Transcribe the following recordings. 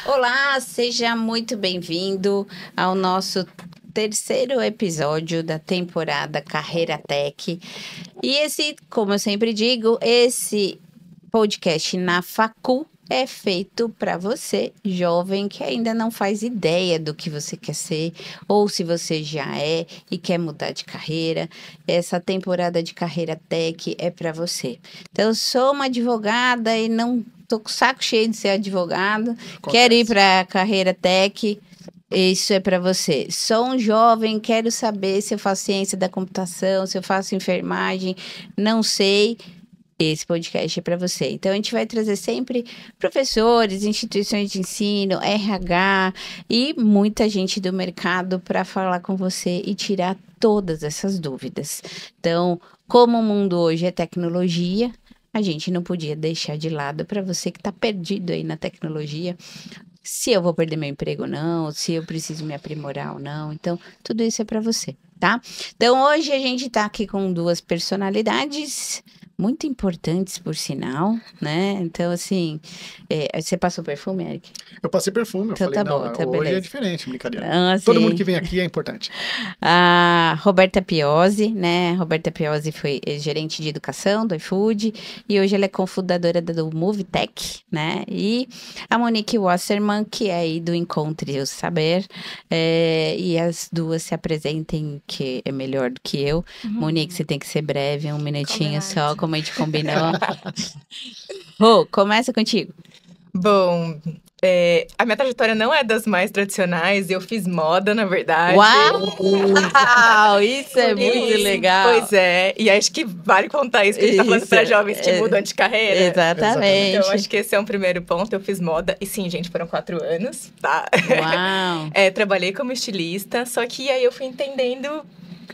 Olá, seja muito bem-vindo ao nosso terceiro episódio da temporada Carreira Tech. E esse, como eu sempre digo, esse podcast na Facul é feito para você, jovem, que ainda não faz ideia do que você quer ser, ou se você já é e quer mudar de carreira. Essa temporada de Carreira Tech é para você. Então, eu sou uma advogada e não tô com o saco cheio de ser advogado. Quero ir para a Carreira Tech. Isso é para você. Sou um jovem, quero saber se eu faço ciência da computação, se eu faço enfermagem, não sei. Esse podcast é para você. Então, a gente vai trazer sempre professores, instituições de ensino, RH e muita gente do mercado para falar com você e tirar todas essas dúvidas. Então, como o mundo hoje é tecnologia, a gente não podia deixar de lado para você que está perdido aí na tecnologia, se eu vou perder meu emprego ou não, se eu preciso me aprimorar ou não. Então, tudo isso é para você, tá? Então, hoje a gente está aqui com duas personalidades muito importantes, por sinal, né? Então, assim, você passou perfume, Eric? Eu passei perfume, eu Então falei, tá não, bom, tá hoje beleza. é diferente, brincadeira. Ah, Todo sim. mundo que vem aqui é importante. A Roberta Piozzi, né? Roberta Piozzi foi gerente de educação do iFood e hoje ela é cofundadora do Movetech, né? E a Monique Wasserman, que é aí do Encontre o Saber, e as duas se apresentem, que é melhor do que eu. Monique, você tem que ser breve, um minutinho só, como a gente combinou. Rô, começa contigo. Bom, a minha trajetória não é das mais tradicionais, eu fiz moda, na verdade. Uau! Isso é muito legal. Pois é, e acho que vale contar isso, que a gente tá falando para jovens que mudam de carreira. Exatamente. Então, acho que esse é um primeiro ponto, eu fiz moda, e sim, gente, foram 4 anos, tá? Uau! Trabalhei como estilista, só que aí eu fui entendendo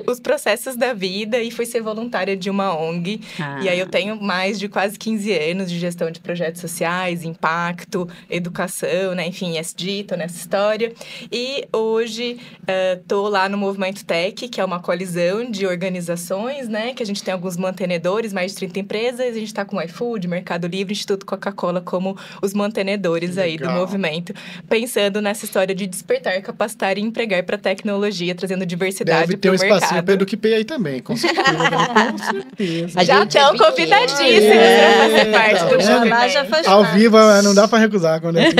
os processos da vida e fui ser voluntária de uma ONG. E aí eu tenho mais de quase 15 anos de gestão de projetos sociais, impacto, educação, né? Enfim, ESG, tô nessa história. E hoje tô lá no Movimento Tech, que é uma coalizão de organizações, né? Que a gente tem alguns mantenedores, mais de 30 empresas. A gente tá com o iFood, Mercado Livre, Instituto Coca-Cola como os mantenedores aí do movimento. Pensando nessa história de despertar, capacitar e empregar para tecnologia, trazendo diversidade para o mercado. Tem o Pedro Kipei aí também, com certeza. Com certeza. Já estão convidadíssimos para fazer parte do movimento. Ao vivo não dá para recusar quando é assim.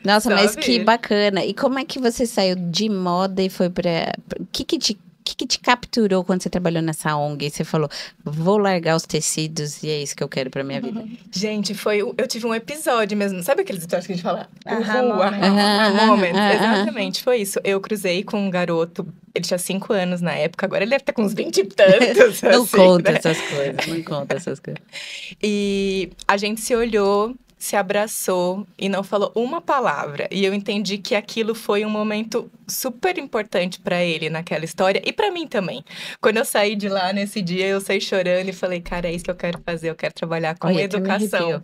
Nossa, mas que bacana. E como é que você saiu de moda e foi para... O que te capturou quando você trabalhou nessa ONG? E você falou, vou largar os tecidos e é isso que eu quero pra minha vida. Gente, eu tive um episódio mesmo. Sabe aqueles episódios que a gente fala? Moment. Exatamente, foi isso. Eu cruzei com um garoto, ele tinha 5 anos na época, agora ele deve estar com uns 20 e tantos. Não assim, conta né? essas coisas, não conta essas coisas. E a gente se olhou, se abraçou e não falou uma palavra. E eu entendi que aquilo foi um momento super importante para ele naquela história e para mim também. Quando eu saí de lá nesse dia, eu saí chorando e falei, cara, é isso que eu quero fazer, eu quero trabalhar com educação.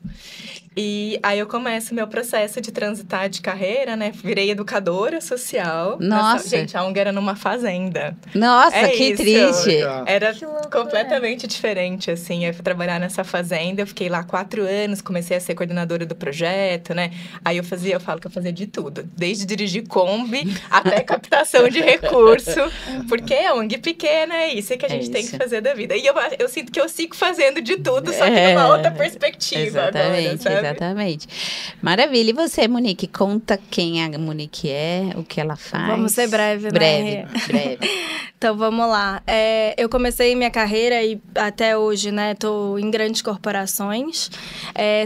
E aí eu começo meu processo de transitar de carreira, né? Virei educadora social. Nossa! Gente, a ONG era numa fazenda. Nossa, que isso. Triste! Era completamente diferente, assim. Eu fui trabalhar nessa fazenda, eu fiquei lá 4 anos, comecei a ser coordenadora do projeto, né? Aí eu falo que eu fazia de tudo. Desde dirigir Kombi até captação de recurso. Porque é ONG pequena, é isso que a gente tem que fazer da vida. E eu sinto que eu sigo fazendo de tudo, só que numa outra perspectiva agora, sabe? Exatamente. Maravilha. E você, Monique? Conta quem a Monique é, o que ela faz. Vamos ser breve, né? Breve. Então, vamos lá. Eu comecei minha carreira e até hoje, né, tô em grandes corporações.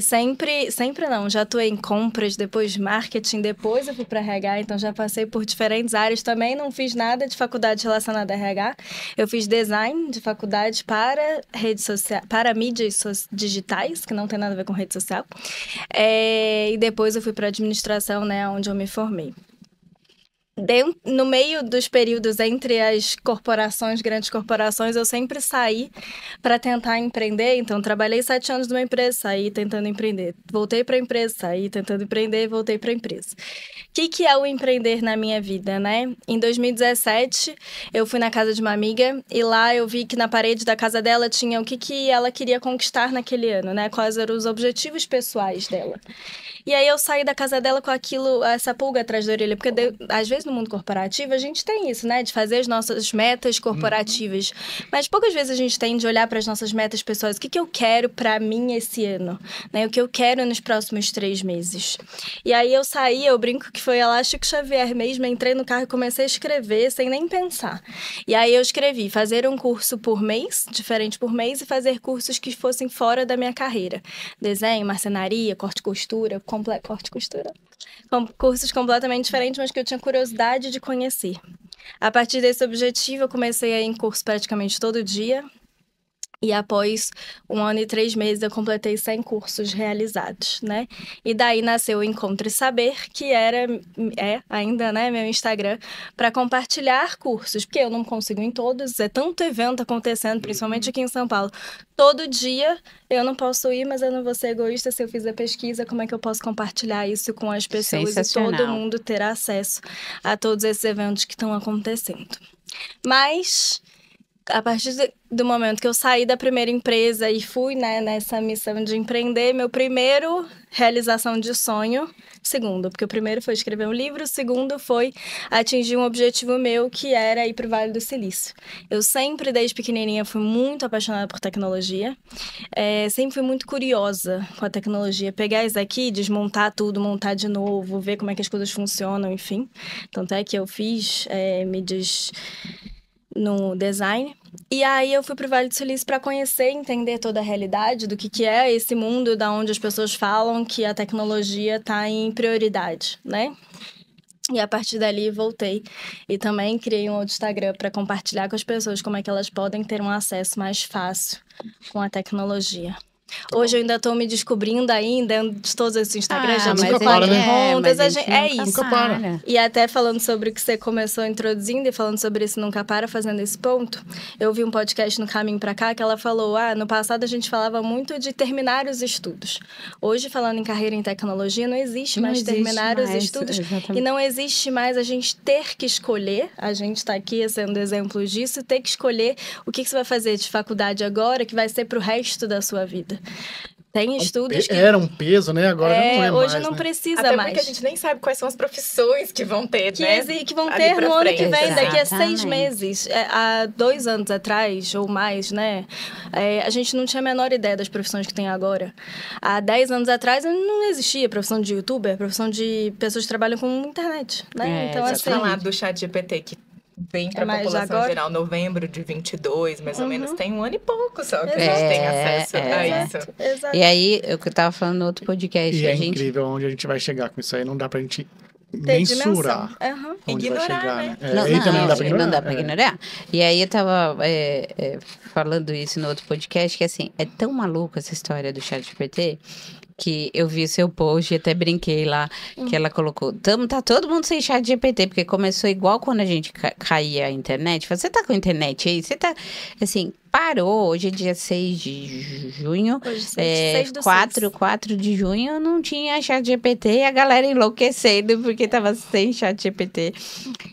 Sempre não, já atuei em compras, depois marketing, depois eu fui para RH, então já passei por diferentes áreas. Também não fiz nada de faculdade relacionada a RH. Eu fiz design de faculdade para redes sociais, para mídias digitais, que não tem nada a ver com rede social. E depois eu fui para administração, né, onde eu me formei. No meio dos períodos entre as corporações, grandes corporações, eu sempre saí para tentar empreender. Então, trabalhei 7 anos numa empresa, saí tentando empreender. Voltei para a empresa, saí tentando empreender, voltei para a empresa. O que é o empreender na minha vida, né? Em 2017, eu fui na casa de uma amiga e lá eu vi que na parede da casa dela tinha o que ela queria conquistar naquele ano, né? Quais eram os objetivos pessoais dela. E aí eu saí da casa dela com aquilo, essa pulga atrás da orelha, porque às vezes no mundo corporativo a gente tem isso, né, de fazer as nossas metas corporativas, mas poucas vezes a gente tem de olhar para as nossas metas pessoais, o que que eu quero para mim esse ano, né, o que eu quero nos próximos 3 meses. E aí eu saí, eu brinco que foi ela Chico Xavier mesmo, entrei no carro e comecei a escrever sem nem pensar. E aí eu escrevi, fazer um curso por mês, diferente por mês, e fazer cursos que fossem fora da minha carreira. Desenho, marcenaria, corte e costura, corte e costura. Cursos completamente diferentes, mas que eu tinha curiosidade de conhecer. A partir desse objetivo, eu comecei a ir em curso praticamente todo dia. E após 1 ano e 3 meses, eu completei 100 cursos realizados, né? E daí nasceu o Encontre Saber, que ainda, né, meu Instagram, para compartilhar cursos, porque eu não consigo em todos, é tanto evento acontecendo, principalmente aqui em São Paulo. Todo dia eu não posso ir, mas eu não vou ser egoísta se eu fizer pesquisa, como é que eu posso compartilhar isso com as pessoas e todo mundo ter acesso a todos esses eventos que estão acontecendo. Mas a partir do momento que eu saí da primeira empresa e fui, né, nessa missão de empreender, meu primeiro realização de sonho, segundo, porque o primeiro foi escrever um livro, o segundo foi atingir um objetivo meu, que era ir para o Vale do Silício. Eu sempre, desde pequenininha, fui muito apaixonada por tecnologia, sempre fui muito curiosa com a tecnologia. Pegar isso aqui, desmontar tudo, montar de novo, ver como é que as coisas funcionam, enfim. Tanto é que eu fiz mídias no design. E aí eu fui pro Vale do Silício para conhecer, entender toda a realidade do que é esse mundo da onde as pessoas falam que a tecnologia está em prioridade, né? E a partir dali voltei e também criei um outro Instagram para compartilhar com as pessoas como é que elas podem ter um acesso mais fácil com a tecnologia. Hoje eu ainda estou me descobrindo dentro de todos esses Instagrams, já nunca para, né? contas, é isso. Nunca para. E até falando sobre o que você começou introduzindo e falando sobre esse nunca para, fazendo esse ponto, eu vi um podcast no caminho para cá que ela falou, no passado a gente falava muito de terminar os estudos. Hoje, falando em carreira em tecnologia, não existe mais terminar os estudos. Exatamente. E não existe mais a gente ter que escolher, a gente está aqui sendo exemplo disso, ter que escolher o que você vai fazer de faculdade agora, que vai ser para o resto da sua vida. Tem estudos que... Era um peso, né? Agora não é mais, hoje não precisa até mais. Porque a gente nem sabe quais são as profissões que vão ter, né? Que vão ter no ano que vem, daqui a 6 Exatamente. meses. Há 2 anos atrás, ou mais, né? A gente não tinha a menor ideia das profissões que tem agora. Há 10 anos atrás não existia profissão de youtuber, profissão de pessoas que trabalham com internet, né? Então, assim... falar do ChatGPT que vem para a população geral novembro de 22, mais ou menos. Tem 1 ano e pouco só que a gente tem acesso a isso. Exato. E aí, eu tava falando no outro podcast. E é incrível onde a gente vai chegar com isso aí. Não dá pra gente mensurar onde Ignorar, vai chegar, né? Também não dá pra ignorar. Não dá pra ignorar. E aí, eu tava falando isso no outro podcast, que assim, é tão maluco essa história do ChatGPT, que eu vi o seu post e até brinquei lá, que ela colocou, tá todo mundo sem ChatGPT, porque começou igual quando a gente caía a internet. Você tá com a internet aí? Você tá, assim, parou, hoje é dia 6 de junho, Hoje, 6 do 4 de junho não tinha ChatGPT e a galera enlouquecendo porque tava sem ChatGPT.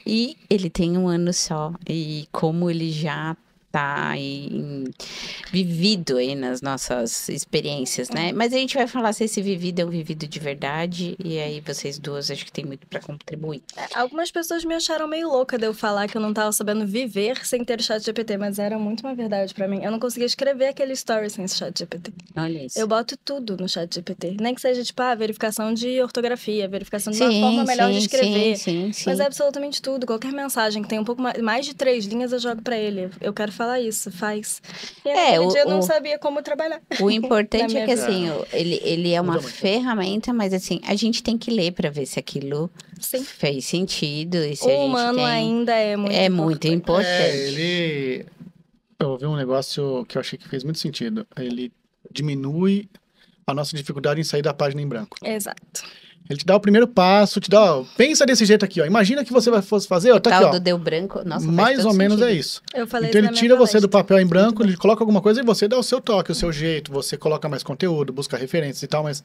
E ele tem 1 ano só, e como ele já tá vivido aí nas nossas experiências, né? Mas a gente vai falar se esse vivido é um vivido de verdade, e aí vocês duas acho que tem muito pra contribuir. Algumas pessoas me acharam meio louca de eu falar que eu não tava sabendo viver sem ter ChatGPT, mas era muito uma verdade pra mim. Eu não conseguia escrever aquele story sem ChatGPT. Olha isso. Eu boto tudo no ChatGPT. Nem que seja, tipo, verificação de ortografia, verificação de uma forma melhor de escrever. Sim. Mas é absolutamente tudo. Qualquer mensagem que tem um pouco mais de 3 linhas, eu jogo pra ele. Eu quero falar isso, faz. E naquele dia eu não sabia como trabalhar. O importante é que, vida. assim, ele é uma ferramenta, mas, assim, a gente tem que ler pra ver se aquilo fez sentido. E se o humano ainda é muito importante. Eu ouvi um negócio que eu achei que fez muito sentido. Ele diminui a nossa dificuldade em sair da página em branco. Exato. Ele te dá o primeiro passo, te dá, ó, pensa desse jeito aqui, ó. Imagina que você fosse fazer, ó, tá aqui, ó. do deu branco, nossa, mais ou menos sentido. é isso. Eu falei então isso ele na tira minha você do palestra. papel em branco, ele coloca alguma coisa e você dá o seu toque, o seu jeito, você coloca mais conteúdo, busca referências e tal, mas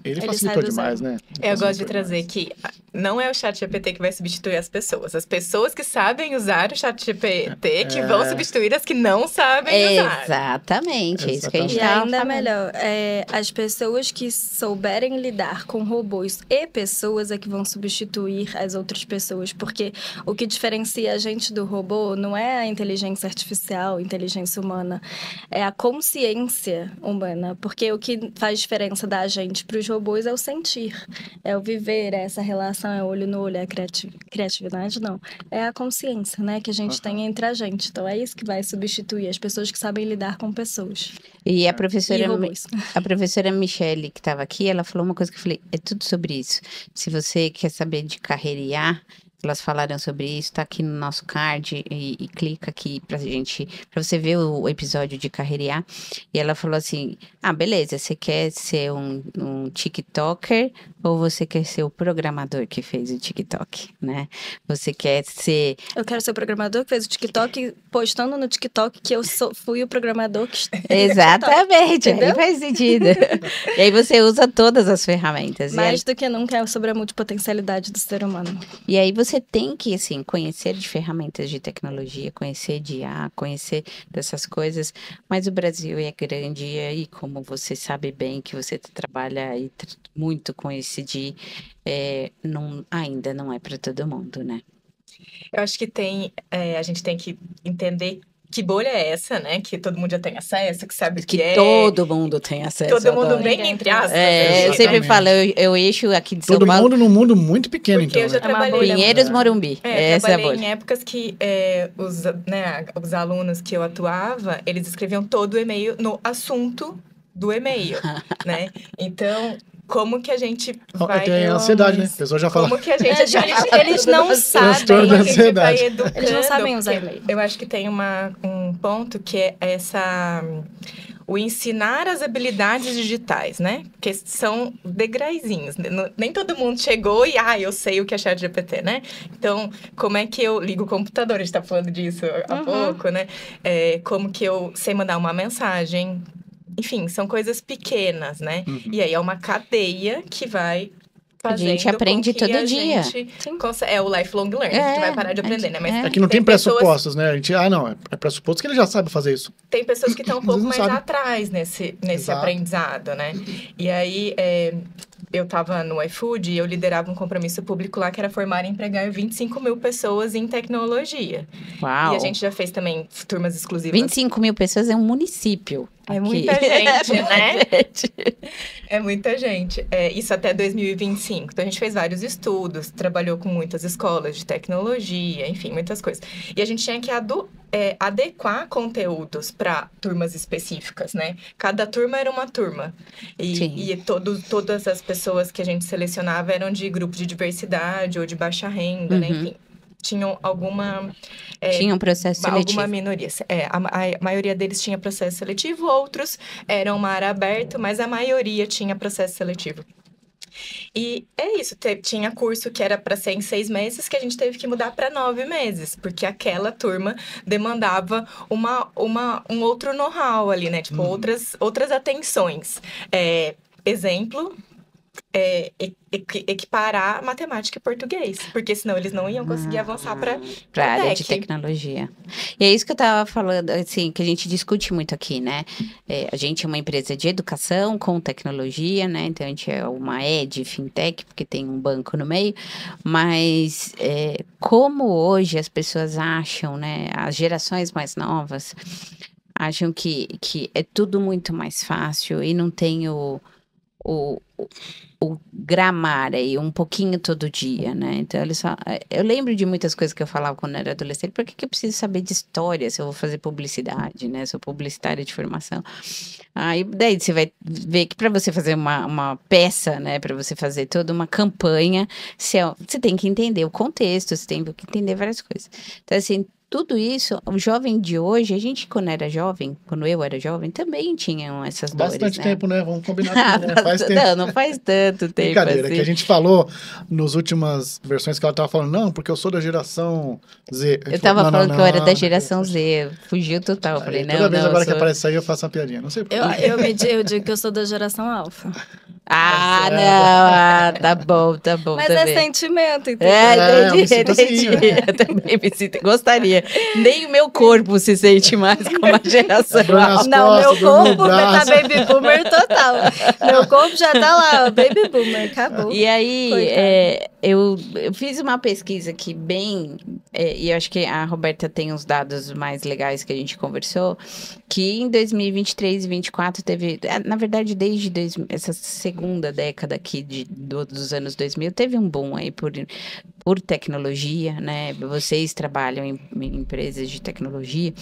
ele facilitou demais, né? Eu gosto de trazer que não é o ChatGPT que vai substituir as pessoas que sabem usar o ChatGPT que vão substituir as que não sabem usar. Exatamente, é isso que a gente E tava ainda falando. melhor, as pessoas que souberem lidar com robôs e pessoas é que vão substituir as outras pessoas, porque o que diferencia a gente do robô não é a inteligência artificial, a inteligência humana, é a consciência humana, porque o que faz diferença da gente para os robôs é o sentir, é o viver, é essa relação, é olho no olho, é a criatividade, não, é a consciência, né, que a gente tem entre a gente, então é isso que vai substituir as pessoas que sabem lidar com pessoas. E a E professora, robôs. a professora Michele, que estava aqui, ela falou uma coisa que eu falei, é tudo sobre isso. Se você quer saber de carreira IA, elas falaram sobre isso, tá aqui no nosso card e clica aqui pra você ver o episódio de carreira IA. E ela falou assim, beleza, você quer ser um TikToker ou você quer ser o programador que fez o TikTok, né? Você quer ser... Eu quero ser o programador que fez o TikTok, postando no TikTok que eu fui o programador que... Exatamente, aí Entendeu? faz sentido. E aí você usa todas as ferramentas. Mais do que nunca é sobre a multipotencialidade do ser humano. E aí você tem que, assim, conhecer de ferramentas de tecnologia, conhecer de IA, conhecer dessas coisas, mas o Brasil é grande e aí, como você sabe bem que você trabalha aí muito com esse ainda não é para todo mundo, né? Eu acho que a gente tem que entender que bolha é essa, né? Que todo mundo já tem acesso, que sabe o que é. Todo mundo tem acesso. Todo mundo adoro. bem entre aspas. Eu sempre falo, eu eixo aqui de São Todo Paulo. mundo num mundo muito pequeno, Porque então. eu já né? trabalhei Pinheiros, Morumbi. Essa é a trabalhei bolha. em épocas que os alunos que eu atuava, eles escreviam todo o e-mail no assunto do e-mail, né? Então, como que a gente vai... Tem ansiedade, né? A pessoa já fala... Como que a gente... Eles não sabem. Transtorno de Como que a gente vai ansiedade. educando, Eles não sabem usar porque e-mail. Eu acho que tem um ponto que é o ensinar as habilidades digitais, né? Que são degraizinhos. Nem todo mundo chegou e, eu sei o que é ChatGPT, né? Então, como é que eu ligo o computador? A gente tá falando disso há pouco, né? Como que eu sei mandar uma mensagem? Enfim, são coisas pequenas, né? E aí é uma cadeia que vai fazendo A gente aprende com que todo a dia. gente é o lifelong learning, a gente vai parar de aprender, né? Mas É que não tem pessoas- pressupostos, né? A gente, não, é pressuposto que ele já sabe fazer isso. Tem pessoas que estão um Às pouco vezes mais não sabe. atrás nesse Exato. aprendizado, né? E aí, eu estava no iFood e eu liderava um compromisso público lá que era formar e empregar 25 mil pessoas em tecnologia. Uau. E a gente já fez também turmas exclusivas. 25 mil pessoas é um município. É aqui. muita gente, né? Gente. É muita gente. Isso até 2025. Então, a gente fez vários estudos, trabalhou com muitas escolas de tecnologia, enfim, muitas coisas. E a gente tinha que adequar conteúdos para turmas específicas, né? Cada turma era uma turma. E todas as pessoas que a gente selecionava eram de grupo de diversidade ou de baixa renda, né? Enfim, tinham alguma... Tinha um processo seletivo. Alguma minoria. A maioria deles tinha processo seletivo, outros eram mar aberto, mas a maioria tinha processo seletivo. E é isso, tinha curso que era para ser em 6 meses, que a gente teve que mudar para 9 meses, porque aquela turma demandava um outro know-how ali, né? Tipo, outras atenções. Exemplo... equiparar matemática e português, porque senão eles não iam conseguir avançar para a área de tecnologia. E é isso que eu tava falando, assim, que a gente discute muito aqui, né? A gente é uma empresa de educação com tecnologia, né? Então a gente é uma fintech, porque tem um banco no meio, mas como hoje as pessoas acham, né? As gerações mais novas acham que é tudo muito mais fácil e não tem o gramar aí um pouquinho todo dia, né? Então, eu lembro de muitas coisas que eu falava quando eu era adolescente. Por que eu preciso saber de história se eu vou fazer publicidade, né? Sou publicitária de formação. Aí, daí você vai ver que para você fazer uma peça, né? Para você fazer toda uma campanha, você tem que entender o contexto, você tem que entender várias coisas. Então, assim, tudo isso, o jovem de hoje, a gente quando eu era jovem, também tinham essas dores, Bastante né? tempo, né? Vamos combinar aqui, né? Faz tempo. Não faz tanto tempo Brincadeira, assim. que a gente falou nas últimas versões que ela tava falando, não, porque eu sou da geração Z. Eu tava falando que eu era da geração Z, fugiu total. Eu falei, Toda vez agora que sou... aparece aí, eu faço uma piadinha. Não sei por quê. Eu digo que eu sou da geração alfa. Tá bom. Mas tá é bem. sentimento, entendeu? eu me sinto assim, entendi. né? Eu também me sinto, gostaria. Nem o meu corpo se sente mais como a geração Dor nas Não, meu costas, dor no corpo tá braço. baby boomer total. Meu corpo já tá lá, ó, baby boomer, acabou. E aí, Coitado. eu fiz uma pesquisa aqui bem... e eu acho que a Roberta tem uns dados mais legais que a gente conversou, que em 2023 e 2024 teve... Na verdade, desde essa segunda década aqui dos anos 2000, teve um boom aí por tecnologia, né? Vocês trabalham em empresas de tecnologia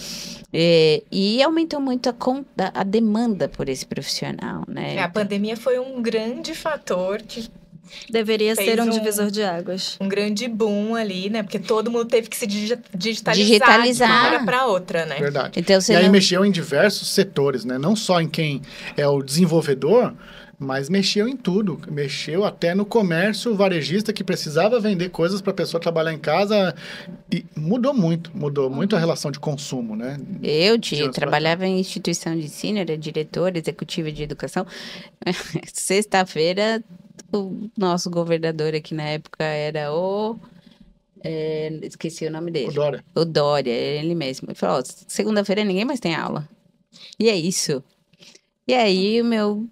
e aumentou muito a demanda por esse profissional, né? A pandemia foi um grande fator que Deveria fez ser um divisor de águas. um grande boom ali, né? Porque todo mundo teve que se digitalizar Digitalizar. de uma hora para outra, né? Verdade. Então, você E aí não... mexeu em diversos setores, né? Não só em quem é o desenvolvedor, mas mexeu em tudo. Mexeu até no comércio varejista que precisava vender coisas para a pessoa trabalhar em casa. E mudou muito a relação de consumo, né? Eu anos trabalhava em instituição de ensino, era diretora executiva de educação. Sexta-feira, o nosso governador aqui na época era esqueci o nome dele. O Dória. O Dória, ele mesmo. Ele falou, segunda-feira ninguém mais tem aula. E é isso. E aí o meu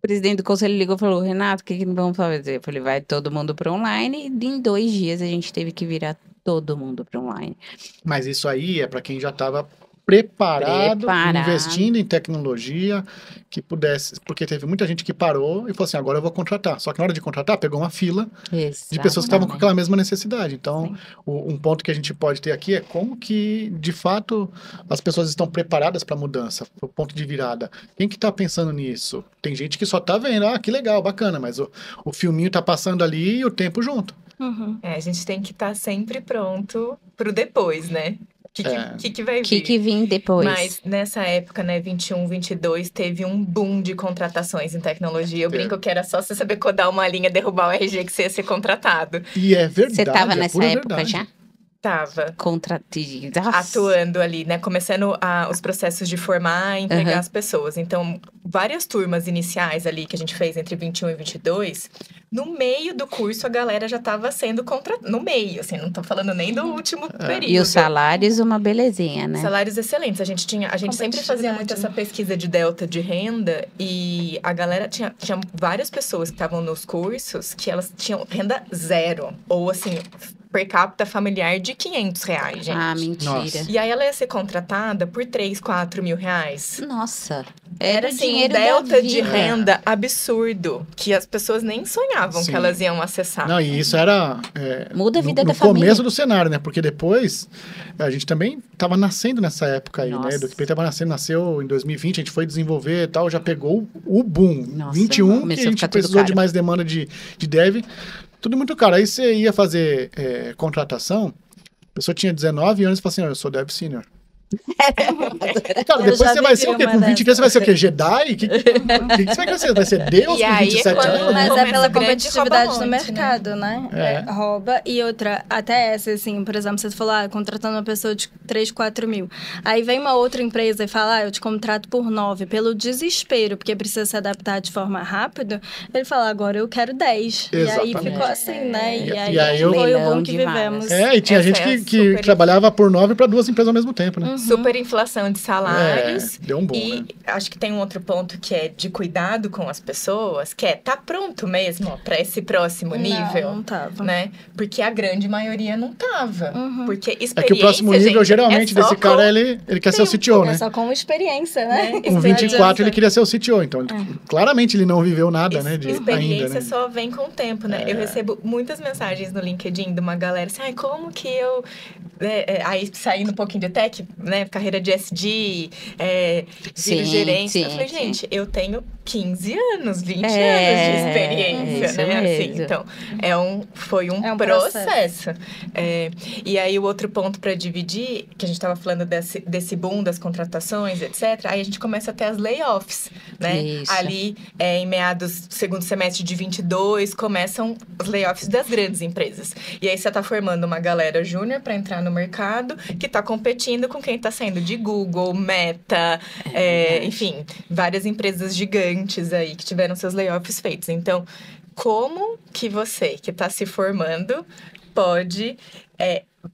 presidente do conselho ligou e falou, Renato, o que vamos fazer? Eu falei, vai todo mundo para online. E em 2 dias a gente teve que virar todo mundo para online. Mas isso aí é para quem já estava preparado, investindo em tecnologia, que pudesse... Porque teve muita gente que parou e falou assim, agora eu vou contratar. Só que na hora de contratar, pegou uma fila de pessoas que estavam com aquela mesma necessidade. Então, um ponto que a gente pode ter aqui é como que, de fato, as pessoas estão preparadas para a mudança, para o ponto de virada. Quem que está pensando nisso? Tem gente que só está vendo, que legal, bacana, mas o filminho está passando ali e o tempo junto. Uhum. A gente tem que estar sempre pronto pro depois, né? O que vai vir? O que vem depois? Mas nessa época, né, 21, 22, teve um boom de contratações em tecnologia. Eu brinco que era só você saber codar uma linha, derrubar o RG que você ia ser contratado. E é verdade. Você estava nessa época verdade. já? Tava. Nossa. Atuando ali, né? Começando os processos de formar e empregar as pessoas. Então, várias turmas iniciais ali que a gente fez entre 21 e 22, no meio do curso a galera já estava sendo contratada. No meio, assim, não tô falando nem do último período. E os salários, uma belezinha, né? Salários excelentes. A gente sempre fazia muito essa pesquisa de delta de renda e a galera tinha várias pessoas que estavam nos cursos que elas tinham renda zero. Ou assim, per capita familiar de R$500, gente. Ah, mentira. Nossa. E aí ela ia ser contratada por 3, 4 mil reais. Nossa. Era o assim, um dinheiro delta da de vida. renda absurdo, que as pessoas nem sonhavam Sim. que elas iam acessar. Não, e isso era... Muda a vida no da família. começo do cenário, né? Porque depois, a gente também estava nascendo nessa época aí, Nossa. né? Do que estava nasceu em 2020, a gente foi desenvolver e tal, já pegou o boom. Nossa, 21, que começou a a gente ficar tudo precisou de caro. mais demanda de dev. Tudo muito caro. Aí você ia fazer contratação, a pessoa tinha 19 anos e falou assim, eu sou dev senior. Cara, Eu depois já você vai ser vivi o quê? uma Com 20 dessas. dias você vai ser o quê? Jedi? O que você vai crescer? Vai ser Deus E com aí é 27 quando- anos? Mas é Começa pela grande, competitividade rouba do monte, mercado, né? Rouba. E outra, até essa, assim, por exemplo, você falou, contratando uma pessoa de 3, 4 mil. Aí vem uma outra empresa e fala, eu te contrato por 9, pelo desespero, porque precisa se adaptar de forma rápida. Ele fala, agora eu quero 10. E Exatamente. aí ficou assim, né? E E aí aí foi o leilão boom que de vivemos. vagas. E tinha Essa gente é que super- trabalhava por 9 para 2 empresas ao mesmo tempo, né? Superinflação de salários. Deu um boom, E né? acho que tem um outro ponto que é de cuidado com as pessoas, que é tá pronto mesmo para esse próximo nível, Não tava. né? Porque a grande maioria não tava. Porque experiência, É que o próximo nível, gente, geralmente, é só desse cara, com ele quer ser o CTO, né? É só com experiência, né? Com 24, ele queria ser o CTO. Então, claramente, ele não viveu nada, né? Experiência Ainda, né? só vem com o tempo, né? Eu recebo muitas mensagens no LinkedIn de uma galera assim, como que eu... Aí, saindo um pouquinho de tech, né, carreira de SD, gerente. Eu falei, gente, eu tenho 15 anos, 20 anos de experiência, né? Assim, então, foi um processo. E aí, o outro ponto para dividir, que a gente estava falando desse boom das contratações, etc., aí a gente começa a ter as layoffs, né? Isso. Ali, em meados do segundo semestre de 22, começam os layoffs das grandes empresas. E aí, você está formando uma galera júnior para entrar no mercado, que está competindo com quem está saindo de Google, Meta, enfim, várias empresas gigantes aí que tiveram seus layoffs feitos. Então, como que você, que está se formando, pode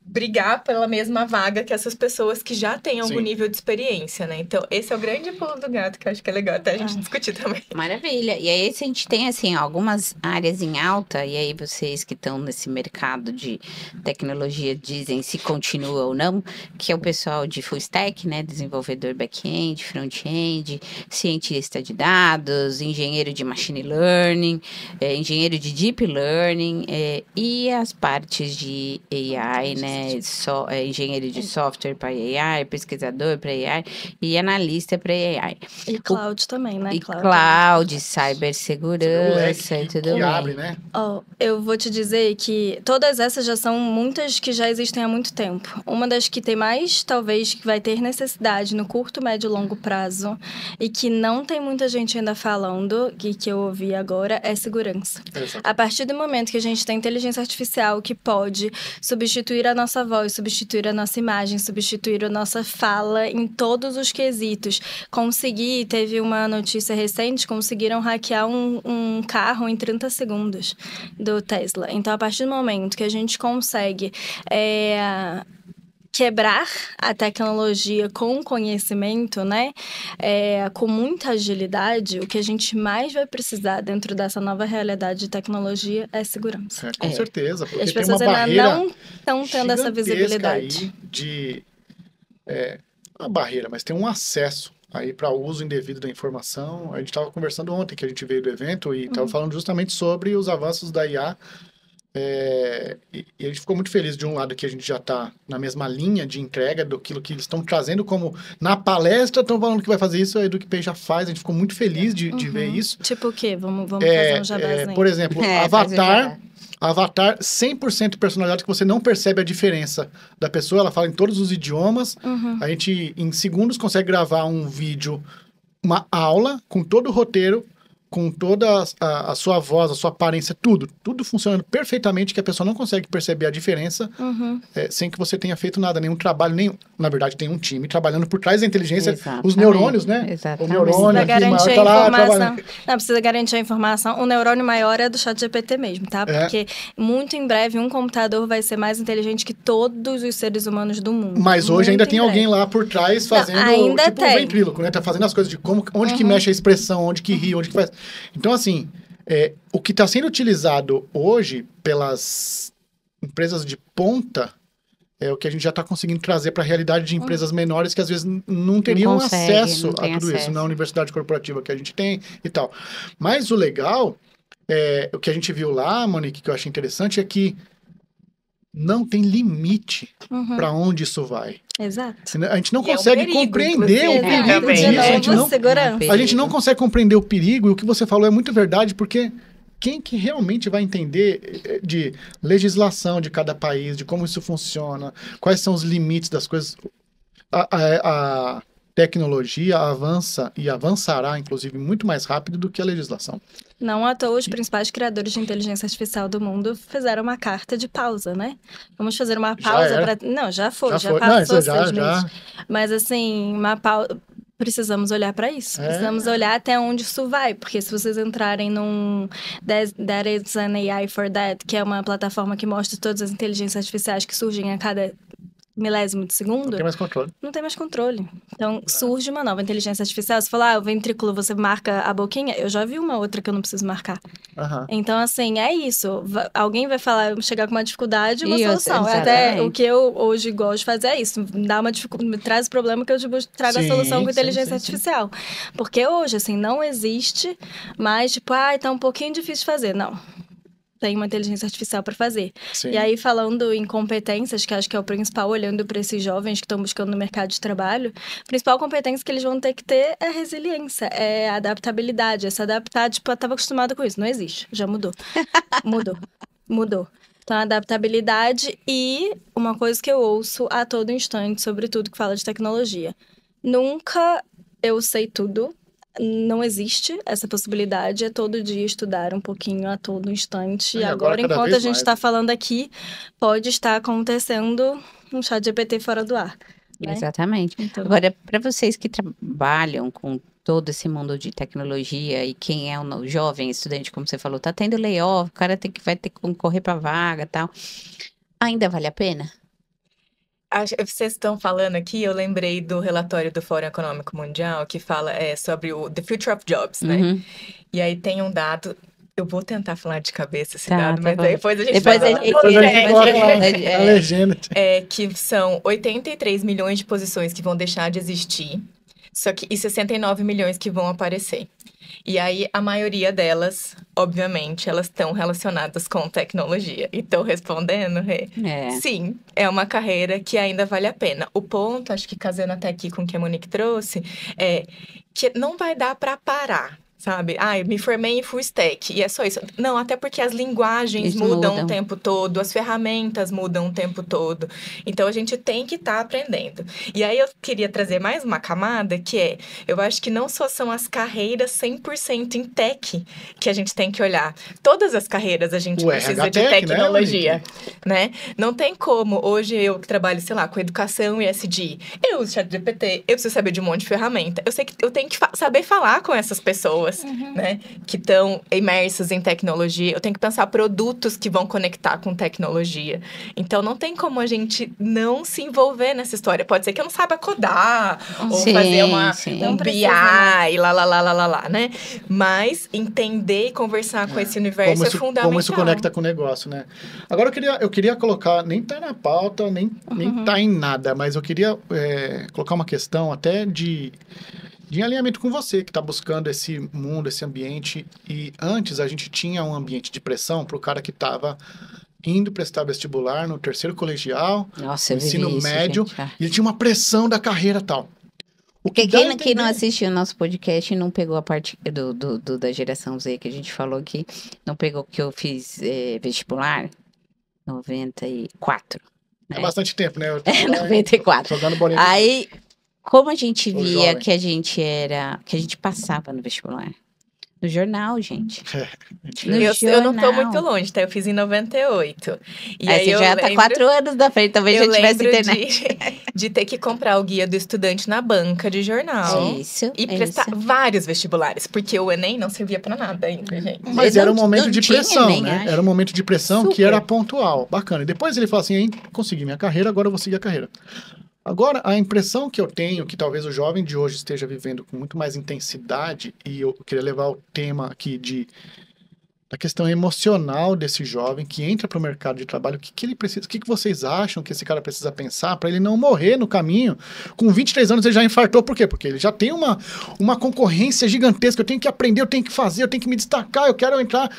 brigar pela mesma vaga que essas pessoas que já têm algum nível de experiência, né? Então, esse é o grande pulo do gato, que eu acho que é legal até a gente discutir também. Maravilha. E aí, a gente tem, assim, algumas áreas em alta, e aí vocês que estão nesse mercado de tecnologia dizem se continua ou não, que é o pessoal de full stack, né? Desenvolvedor back-end, front-end, cientista de dados, engenheiro de machine learning, engenheiro de deep learning, e as partes de AI, né? Engenheiro de software para AI, pesquisador para AI e analista para AI. E cloud também, né? E cloud, cibersegurança e tudo mais. Abre, né? Eu vou te dizer que todas essas já são muitas que já existem há muito tempo. Uma das que tem mais, talvez, que vai ter necessidade no curto, médio e longo prazo e que não tem muita gente ainda falando, que eu ouvi agora, é segurança. A partir do momento que a gente tem inteligência artificial que pode substituir a nossa voz, substituir a nossa imagem, substituir a nossa fala em todos os quesitos. Teve uma notícia recente, conseguiram hackear um carro em 30 segundos do Tesla. Então, a partir do momento que a gente consegue quebrar a tecnologia com conhecimento, né? Com muita agilidade, o que a gente mais vai precisar dentro dessa nova realidade de tecnologia é segurança. Com certeza. Porque as pessoas ainda não estão tendo essa visibilidade. Uma barreira, mas tem um acesso aí para o uso indevido da informação. A gente estava conversando ontem, que a gente veio do evento, e estava falando justamente sobre os avanços da IA. E a gente ficou muito feliz de um lado que a gente já está na mesma linha de entrega daquilo que eles estão trazendo como na palestra, estão falando que vai fazer isso, a EducPay já faz, a gente ficou muito feliz de ver isso. Tipo o quê? Vamos fazer um jabazinho. Por exemplo, Avatar 100% personalizado, que você não percebe a diferença da pessoa, ela fala em todos os idiomas, a gente em segundos consegue gravar um vídeo, uma aula com todo o roteiro, com toda a sua voz, a sua aparência, tudo funcionando perfeitamente, que a pessoa não consegue perceber a diferença sem que você tenha feito nada, nenhum trabalho, na verdade tem um time trabalhando por trás da inteligência, os neurônios, né? Exatamente. O neurônio aqui maior tá lá trabalhando. Não, precisa garantir a informação. O neurônio maior é do ChatGPT mesmo, tá? Porque muito em breve um computador vai ser mais inteligente que todos os seres humanos do mundo. Mas hoje ainda tem alguém lá por trás fazendo, tipo um ventríloco, né? Tá fazendo as coisas de onde que mexe a expressão, onde que ri, onde que faz... Então, assim, o que está sendo utilizado hoje pelas empresas de ponta é o que a gente já está conseguindo trazer para a realidade de empresas menores que às vezes não teriam acesso a tudo isso na universidade corporativa que a gente tem e tal. Mas o legal, o que a gente viu lá, Monique, que eu achei interessante, é que não tem limite para onde isso vai. Exato. A gente não consegue compreender o perigo disso. A gente não consegue compreender o perigo, e o que você falou é muito verdade, porque quem que realmente vai entender de legislação de cada país, de como isso funciona, quais são os limites das coisas? A tecnologia avança e avançará, inclusive, muito mais rápido do que a legislação. Não à toa, os principais criadores de inteligência artificial do mundo fizeram uma carta de pausa, né? Vamos fazer uma pausa para... Não, já passou 6 meses. Mas, assim, uma pausa... Precisamos olhar para isso. Precisamos olhar até onde isso vai. Porque se vocês entrarem num That is an AI for That, que é uma plataforma que mostra todas as inteligências artificiais que surgem a cada milésimo de segundo... Não tem mais controle. Não tem mais controle. Então, surge uma nova inteligência artificial. Você fala, o ventrículo, você marca a boquinha. Eu já vi uma outra que eu não preciso marcar. Então, assim, é isso. Alguém vai falar, chegar com uma dificuldade e uma solução. Até o que eu hoje gosto de fazer é isso. Dá uma dificuldade, traz o problema que eu trago a solução com inteligência artificial. Porque hoje, assim, não existe mais, tipo, tá um pouquinho difícil de fazer. Não. tem uma inteligência artificial para fazer. Sim. E aí, falando em competências, que acho que é o principal, olhando para esses jovens que estão buscando no mercado de trabalho, a principal competência que eles vão ter que ter é resiliência, é adaptabilidade, é se adaptar. Tipo, eu estava acostumada com isso, não existe, já mudou. Mudou. Então, adaptabilidade e uma coisa que eu ouço a todo instante sobre tudo que fala de tecnologia. Nunca eu sei tudo. Não existe essa possibilidade, é todo dia estudar um pouquinho a todo instante. E agora enquanto a gente está falando aqui, pode estar acontecendo um ChatGPT fora do ar. Né? Exatamente. Então... Agora, para vocês que trabalham com todo esse mundo de tecnologia e quem é o jovem estudante, como você falou, tá tendo layoff, o cara vai ter que concorrer para vaga e tal. Ainda vale a pena? Vocês estão falando aqui, eu lembrei do relatório do Fórum Econômico Mundial que fala sobre o The Future of Jobs, né? E aí tem um dado, eu vou tentar falar de cabeça esse dado, mas depois a gente vai a legenda. Que são 83 milhões de posições que vão deixar de existir, e 69 milhões que vão aparecer. E aí, a maioria delas, obviamente, elas estão relacionadas com tecnologia. E estou respondendo, Rê? Sim, é uma carreira que ainda vale a pena. O ponto, acho que casando até aqui com o que a Monique trouxe, é que não vai dar para parar. Sabe? Eu me formei em full stack e é só isso. Não, até porque as linguagens mudam o tempo todo, as ferramentas mudam o tempo todo. Então, a gente tem que estar aprendendo. E aí, eu queria trazer mais uma camada, que eu acho que não só são as carreiras 100% em tech que a gente tem que olhar. Todas as carreiras a gente precisa de tecnologia, né? Não tem como. Hoje, eu que trabalho, sei lá, com educação e ESG, eu uso ChatGPT, eu preciso saber de um monte de ferramenta. Eu sei que eu tenho que saber falar com essas pessoas, né, que estão imersas em tecnologia. Eu tenho que pensar produtos que vão conectar com tecnologia. Então, não tem como a gente não se envolver nessa história. Pode ser que eu não saiba codar, ou fazer um BI, lá, né? Mas entender e conversar com esse universo é fundamental. Como isso conecta com o negócio, né? Agora, eu queria colocar, nem tá na pauta, nem tá em nada, mas eu queria colocar uma questão até de alinhamento com você, que está buscando esse mundo, esse ambiente. E antes a gente tinha um ambiente de pressão para o cara que estava indo prestar vestibular no terceiro colegial, Nossa, ensino médio, e ele tinha uma pressão da carreira tal. Quem não assistiu o nosso podcast não pegou a parte da geração Z que a gente falou aqui, não pegou que eu fiz vestibular 94. Né? É bastante tempo, né? 94. Jogando bolinha. Aí... Como a gente via que a gente passava no vestibular? No jornal, gente. Eu não tô muito longe, tá? Eu fiz em 98. E aí você já tá 4 anos da frente, talvez já tivesse internet. De ter que comprar o guia do estudante na banca de jornal. Isso. E prestar vários vestibulares, porque o Enem não servia pra nada ainda, gente. Mas era um momento de pressão, Enem, né? Era um momento de pressão que era pontual. Bacana. E depois ele falou assim, consegui minha carreira, agora eu vou seguir a carreira. Agora, a impressão que eu tenho, que talvez o jovem de hoje esteja vivendo com muito mais intensidade, e eu queria levar o tema aqui da questão emocional desse jovem que entra para o mercado de trabalho, o que ele precisa, o que vocês acham que esse cara precisa pensar para ele não morrer no caminho? Com 23 anos ele já infartou, por quê? Porque ele já tem uma concorrência gigantesca, eu tenho que aprender, eu tenho que fazer, eu tenho que me destacar, eu quero entrar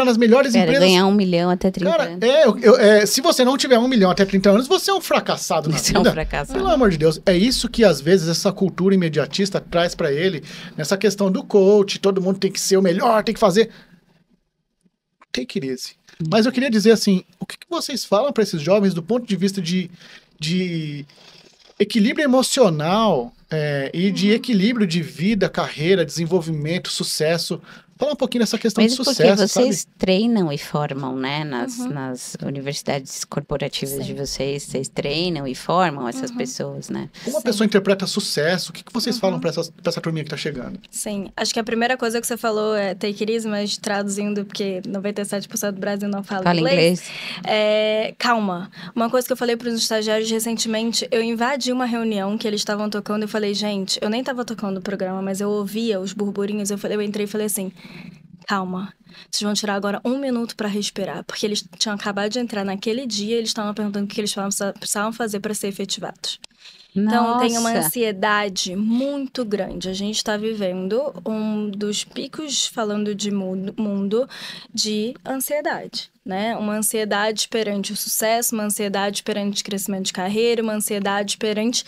nas melhores empresas. Ganhar 1 milhão até 30 anos. Se você não tiver 1 milhão até 30 anos, você é um fracassado na vida. Você é um fracassado. Pelo amor de Deus, é isso que às vezes essa cultura imediatista traz para ele, nessa questão do coach, todo mundo tem que ser o melhor, tem que fazer... Take it easy. Mas eu queria dizer assim, o que vocês falam para esses jovens do ponto de vista de equilíbrio emocional e de equilíbrio de vida, carreira, desenvolvimento, sucesso? Fala um pouquinho dessa questão de sucesso, porque vocês treinam e formam, né? Nas universidades corporativas de vocês treinam e formam essas pessoas, né? Como a pessoa interpreta sucesso? O que vocês falam para essa turminha que tá chegando? Sim, acho que a primeira coisa que você falou é take it easy, mas traduzindo, porque 97% do Brasil não fala inglês. Calma. Uma coisa que eu falei para os estagiários recentemente, eu invadi uma reunião que eles estavam tocando e falei, gente, eu nem tava tocando o programa, mas eu ouvia os burburinhos, eu entrei e falei assim... calma. Vocês vão tirar agora 1 minuto para respirar. Porque eles tinham acabado de entrar naquele dia e eles estavam perguntando o que eles precisavam fazer para ser efetivados. Então, tem uma ansiedade muito grande. A gente está vivendo um dos picos, falando de mundo, de ansiedade, né? Uma ansiedade perante o sucesso, uma ansiedade perante o crescimento de carreira, uma ansiedade perante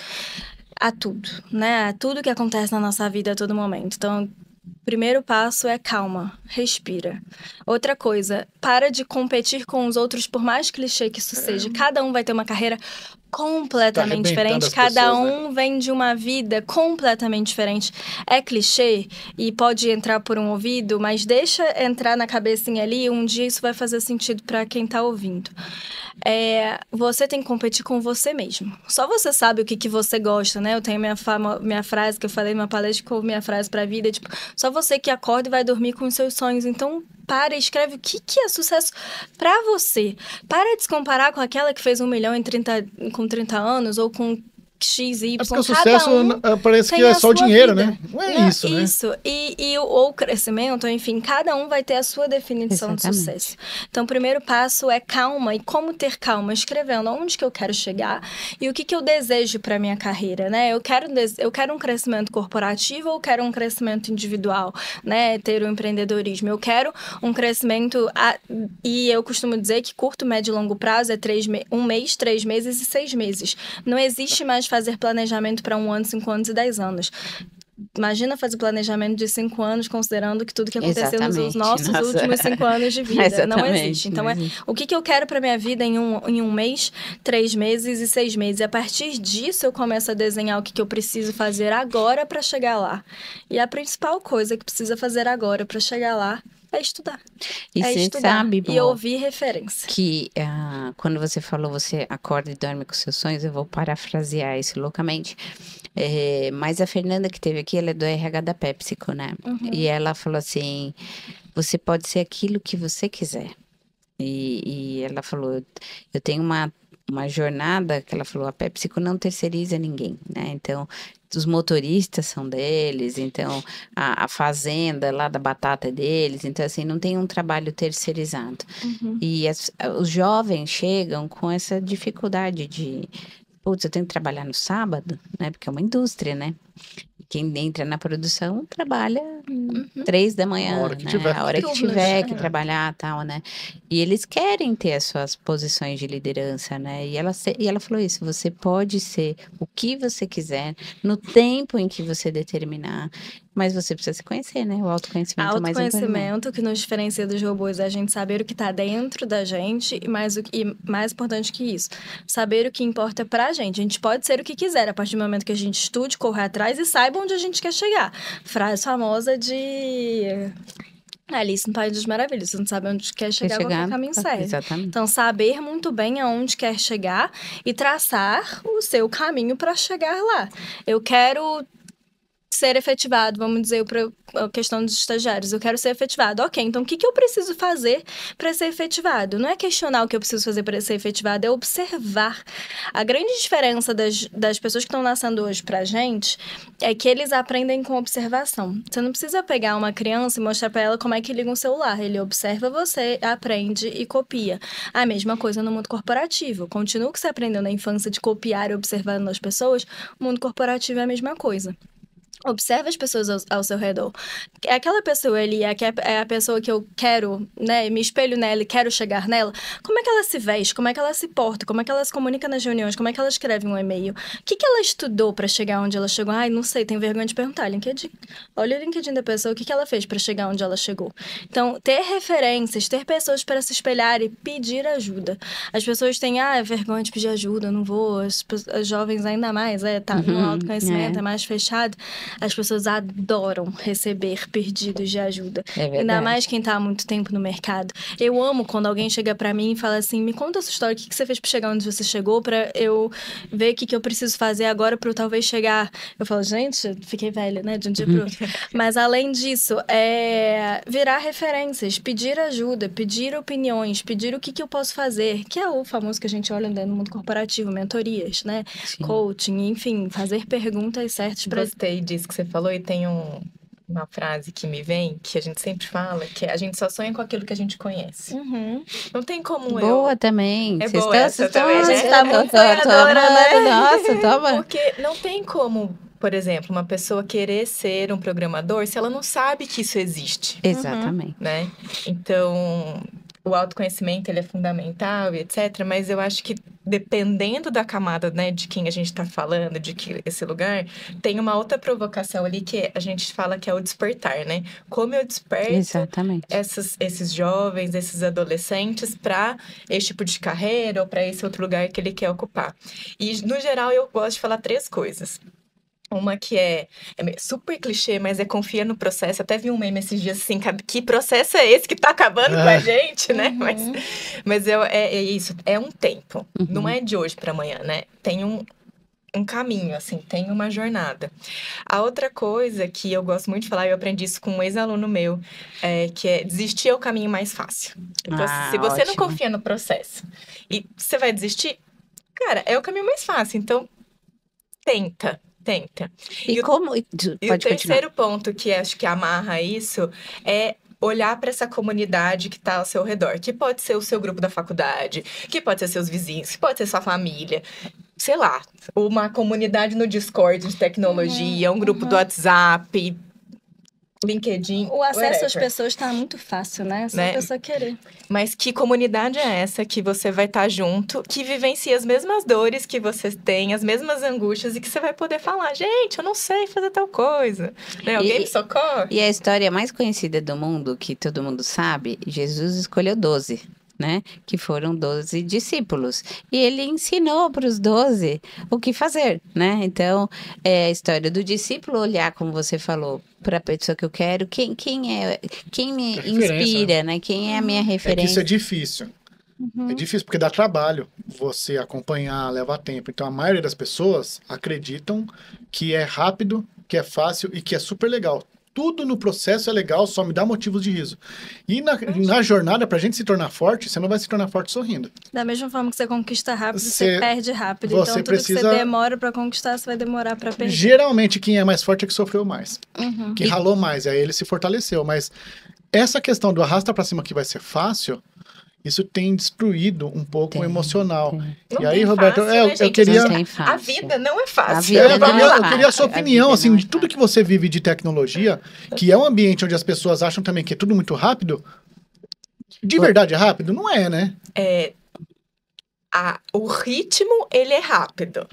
a tudo, né? A tudo que acontece na nossa vida a todo momento. Então, o primeiro passo é calma, respira. Outra coisa, para de competir com os outros, por mais clichê que isso seja. Cada um vai ter uma carreira completamente diferente. Cada um vem de uma vida completamente diferente. É clichê e pode entrar por um ouvido, mas deixa entrar na cabecinha ali, um dia isso vai fazer sentido para quem tá ouvindo. Você tem que competir com você mesmo. Só você sabe o que você gosta, né? Eu tenho minha frase que eu falei numa palestra, que minha frase pra vida, tipo, só você que acorda e vai dormir com os seus sonhos. Então, para e escreve o que é sucesso pra você. Para de se comparar com aquela que fez 1 milhão com 30 anos ou com XY. Porque o sucesso parece que é só o dinheiro, vida, né? Não é isso, né? Isso. Ou o crescimento, enfim, cada um vai ter a sua definição de sucesso. Então, o primeiro passo é calma. E como ter calma? Escrevendo aonde que eu quero chegar e o que eu desejo para minha carreira, né? Eu quero um crescimento corporativo ou quero um crescimento individual, né? Ter o empreendedorismo. Eu quero um crescimento... E eu costumo dizer que curto, médio e longo prazo é 1 mês, 3 meses e 6 meses. Não existe mais fazer planejamento para 1 ano, 5 anos e 10 anos. Imagina fazer planejamento de 5 anos, considerando que tudo que aconteceu nos nossos últimos 5 anos de vida. Não existe. Então, o que eu quero para minha vida em um mês, 3 meses e 6 meses. E a partir disso, eu começo a desenhar o que eu preciso fazer agora para chegar lá. E a principal coisa que precisa fazer agora para chegar lá é estudar. E você sabe, e ouvir referência. Que quando você falou, você acorda e dorme com seus sonhos, eu vou parafrasear isso loucamente. Mas a Fernanda que teve aqui, ela é do RH da PepsiCo, né? Uhum. E ela falou assim, você pode ser aquilo que você quiser. E ela falou, eu tenho uma jornada que ela falou, a PepsiCo não terceiriza ninguém, né? Então, os motoristas são deles, então a fazenda lá da batata é deles, então assim, não tem um trabalho terceirizado. Uhum. E os jovens chegam com essa dificuldade de, putz, eu tenho que trabalhar no sábado, né? Porque é uma indústria, né? Quem entra na produção trabalha 3 da manhã, a hora que tiver que trabalhar, tal, né? E eles querem ter as suas posições de liderança, né? E ela falou isso, você pode ser o que você quiser, no tempo em que você determinar, mas você precisa se conhecer, né? O autoconhecimento é mais importante. Autoconhecimento que nos diferencia dos robôs é a gente saber o que está dentro da gente e mais importante que isso, saber o que importa pra gente. A gente pode ser o que quiser, a partir do momento que a gente estude, corra atrás e saiba onde a gente quer chegar. Frase famosa de Alice no País das Maravilhas. Você não sabe onde quer chegar, qualquer caminho serve. Exatamente. Então, saber muito bem aonde quer chegar e traçar o seu caminho para chegar lá. Eu quero ser efetivado, vamos dizer, para a questão dos estagiários. Eu quero ser efetivado. Ok, então o que eu preciso fazer para ser efetivado? Não é questionar o que eu preciso fazer para ser efetivado, é observar. A grande diferença das pessoas que estão nascendo hoje pra gente é que eles aprendem com observação. Você não precisa pegar uma criança e mostrar para ela como é que liga um celular. Ele observa você, aprende e copia. A mesma coisa no mundo corporativo. Continua o que você aprendeu na infância de copiar e observando as pessoas, o mundo corporativo é a mesma coisa. Observe as pessoas ao seu redor. Aquela pessoa ali é a pessoa que eu quero, né? Me espelho nela e quero chegar nela. Como é que ela se veste? Como é que ela se porta? Como é que ela se comunica nas reuniões? Como é que ela escreve um e-mail? O que ela estudou para chegar onde ela chegou? Ai, não sei, tenho vergonha de perguntar. LinkedIn. Olha o LinkedIn da pessoa, o que ela fez para chegar onde ela chegou. Então, ter referências, ter pessoas para se espelhar e pedir ajuda. As pessoas têm, vergonha de pedir ajuda, não vou. As jovens ainda mais, tá no autoconhecimento, é mais fechado. As pessoas adoram receber pedidos de ajuda. Ainda mais quem tá há muito tempo no mercado. Eu amo quando alguém chega pra mim e fala assim, me conta a sua história, o que você fez pra chegar onde você chegou, pra eu ver o que eu preciso fazer agora pra eu talvez chegar. Eu falo, gente, fiquei velha, né, de um dia pro outro. Mas além disso, virar referências, pedir ajuda, pedir opiniões, pedir o que eu posso fazer, que é o famoso que a gente olha no mundo corporativo, mentorias, né? Sim. Coaching, enfim, fazer perguntas certas pra... Gostei disso que você falou e tem uma frase que me vem, que a gente sempre fala, que é: a gente só sonha com aquilo que a gente conhece. Não tem como Boa também. Vocês boa essa também. A gente tá muito sonhadora, né? Nossa, toma. Porque não tem como, por exemplo, uma pessoa querer ser um programador se ela não sabe que isso existe. Exatamente. Né? Então, o autoconhecimento, ele é fundamental e etc. Mas eu acho que dependendo da camada, né, de quem a gente está falando, de que esse lugar, tem uma outra provocação ali que a gente fala que é o despertar, né? Como eu desperto esses jovens, esses adolescentes para esse tipo de carreira ou para esse outro lugar que ele quer ocupar. E, no geral, eu gosto de falar 3 coisas. Uma que é super clichê, mas é confia no processo. Até vi um meme esses dias assim, que processo é esse que tá acabando com a gente, né? Mas é isso, é um tempo. Não é de hoje para amanhã, né? Tem um caminho, assim, tem uma jornada. A outra coisa que eu gosto muito de falar, eu aprendi isso com um ex-aluno meu, que é desistir é o caminho mais fácil. Então, se você não confia no processo e você vai desistir, cara, é o caminho mais fácil. Então, tenta. E o terceiro ponto que acho que amarra isso é olhar para essa comunidade que está ao seu redor, que pode ser o seu grupo da faculdade, que pode ser seus vizinhos, que pode ser sua família, sei lá, uma comunidade no Discord de tecnologia, um grupo do WhatsApp, LinkedIn. O acesso às pessoas está muito fácil, né? É só a pessoa querer. Mas que comunidade é essa que você vai estar junto, que vivencia as mesmas dores que você tem, as mesmas angústias, e que você vai poder falar: gente, eu não sei fazer tal coisa. Né? Alguém me socorre? E a história mais conhecida do mundo, que todo mundo sabe, Jesus escolheu 12. Né? Que foram 12 discípulos. E ele ensinou para os 12 o que fazer, né? Então, é a história do discípulo olhar, como você falou, para a pessoa que eu quero, quem me inspira, né? Quem é a minha referência. É que isso é difícil. É difícil porque dá trabalho você acompanhar, leva tempo. Então, a maioria das pessoas acreditam que é rápido, que é fácil e que é super legal. Tudo no processo é legal, só me dá motivos de riso. E na jornada, pra gente se tornar forte, você não vai se tornar forte sorrindo. Da mesma forma que você conquista rápido, você perde rápido. Então, tudo que você demora pra conquistar, você vai demorar pra perder. Geralmente, quem é mais forte é que sofreu mais. Que ralou mais, aí ele se fortaleceu. Mas essa questão do arrasta pra cima que vai ser fácil, isso tem destruído um pouco o emocional. E aí, Roberto, fácil, eu queria... A vida não é fácil. Eu queria a sua opinião, assim, de tudo que você vive de tecnologia, que é um ambiente onde as pessoas acham também que é tudo muito rápido. De verdade é rápido? Não é, né? O ritmo, ele é rápido.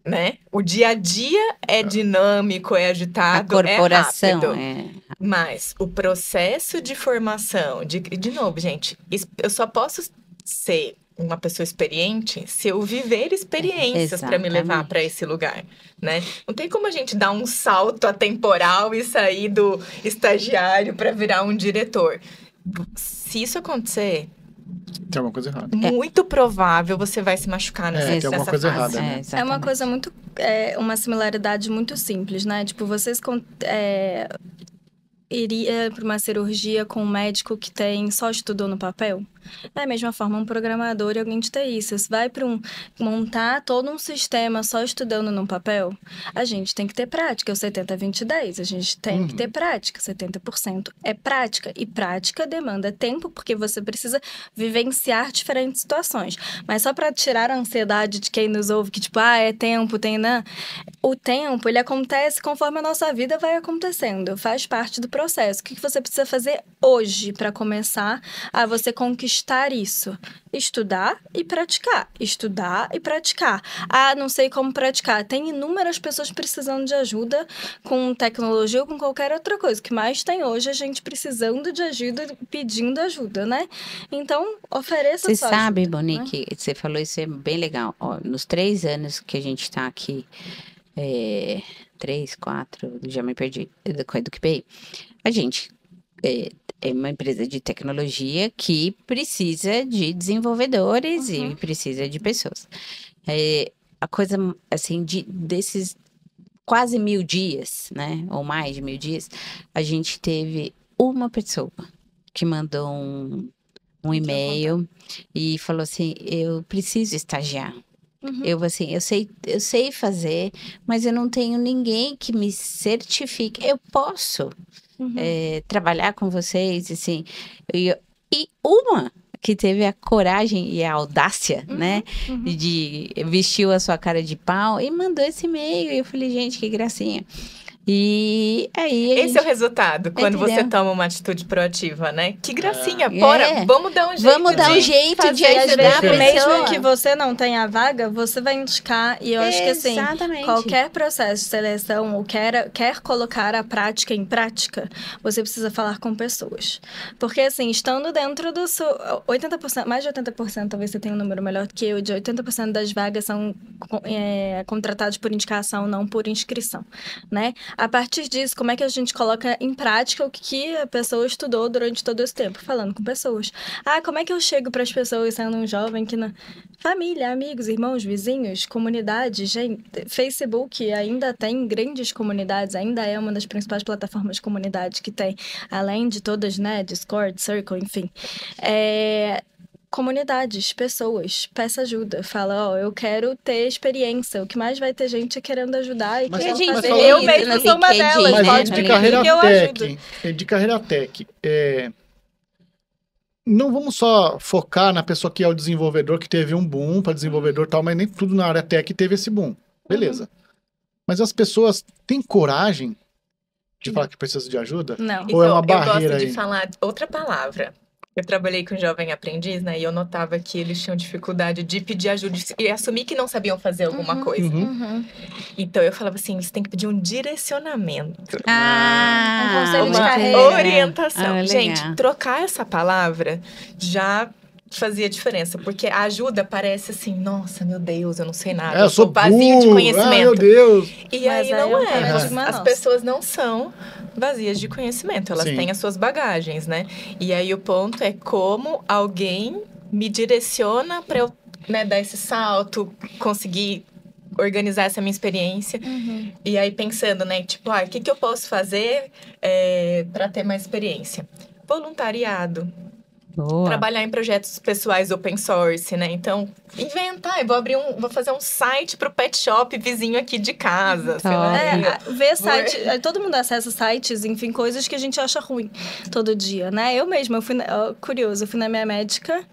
Né? O dia a dia é dinâmico, é agitado, a corporação é rápido. Mas o processo de formação, de novo, gente, eu só posso ser uma pessoa experiente se eu viver experiências para me levar para esse lugar, né? Não tem como a gente dar um salto atemporal e sair do estagiário para virar um diretor. Se isso acontecer, tem alguma coisa errada. Muito provável você vai se machucar nessa tem alguma coisa fase. errada, né? É uma coisa muito... uma similaridade muito simples, né? Tipo, vocês... iria para uma cirurgia com um médico que só estudou no papel? Da mesma forma, um programador e alguém de TI. Você vai para montar todo um sistema só estudando no papel? A gente tem que ter prática, o 70-20-10. A gente tem que ter prática, 70% é prática. E prática demanda tempo, porque você precisa vivenciar diferentes situações. Mas só para tirar a ansiedade de quem nos ouve, que tipo, é tempo, não. O tempo, ele acontece conforme a nossa vida vai acontecendo. Faz parte do processo. O que você precisa fazer hoje para começar a você conquistar isso? Estudar e praticar. Estudar e praticar. Não sei como praticar. Tem inúmeras pessoas precisando de ajuda com tecnologia ou com qualquer outra coisa. O que mais tem hoje é gente precisando de ajuda, pedindo ajuda, né? Então, ofereça Você sua sabe, ajuda, Monique, né? você falou isso, é bem legal. Ó, nos 3 anos que a gente está aqui, 3, 4, já me perdi, do QBI, a gente é uma empresa de tecnologia que precisa de desenvolvedores e precisa de pessoas. A coisa, assim, desses quase 1000 dias, né, ou mais de 1000 dias, a gente teve uma pessoa que mandou um e-mail e falou assim: eu preciso estagiar. Eu sei fazer, mas eu não tenho ninguém que me certifique. Eu posso trabalhar com vocês, assim. E uma que teve a coragem e a audácia, né? De vestiu a sua cara de pau e mandou esse e-mail. E eu falei, gente, que gracinha. E aí esse é o resultado, quando você toma uma atitude proativa, né? Que gracinha, bora, vamos dar um jeito. Vamos dar um jeito de ajudar a pessoa. Mesmo que você não tenha a vaga, você vai indicar. E eu acho que assim, qualquer processo de seleção ou quer colocar a prática em prática, você precisa falar com pessoas. Porque assim, estando dentro do seu 80%, mais de 80%, talvez você tenha um número melhor que eu, de 80% das vagas são contratadas por indicação, não por inscrição, né? A partir disso, como é que a gente coloca em prática o que a pessoa estudou durante todo esse tempo? Falando com pessoas. Como é que eu chego para as pessoas sendo um jovem que... Família, amigos, irmãos, vizinhos, comunidade, gente... Facebook ainda tem grandes comunidades, ainda é uma das principais plataformas de comunidade que tem, além de todas, né? Discord, Circle, enfim. Comunidades, pessoas, peça ajuda. Fala, eu quero ter experiência. O que mais vai ter gente querendo ajudar e querendo fazer. Eu mesmo sou uma delas. Mas de carreira tech, de carreira tech, não vamos só focar na pessoa que é o desenvolvedor, que teve um boom para desenvolvedor e tal, mas nem tudo na área tech teve esse boom. Beleza. Mas as pessoas têm coragem de falar que precisa de ajuda? Não. Ou é uma barreira eu gosto de falar outra palavra. Eu trabalhei com jovem aprendiz, né? E eu notava que eles tinham dificuldade de pedir ajuda e assumir que não sabiam fazer alguma coisa. Então, eu falava assim, você tem que pedir um direcionamento. Um conselho de uma carreira. orientação. Gente, trocar essa palavra já fazia diferença. Porque a ajuda parece assim, nossa, meu Deus, eu não sei nada. Eu sou vazio de conhecimento. Meu Deus. E aí não é. As pessoas não são vazias de conhecimento, elas têm as suas bagagens, né? E aí o ponto é como alguém me direciona para eu dar esse salto, conseguir organizar essa minha experiência. E aí pensando, né? Tipo, o que eu posso fazer para ter mais experiência? Voluntariado. Boa. Trabalhar em projetos pessoais open source, né? Então, inventar. Eu vou fazer um site pro pet shop vizinho aqui de casa. Sei lá. Ver site. Todo mundo acessa sites, enfim, coisas que a gente acha ruim todo dia, né? Eu mesma, eu fui na minha médica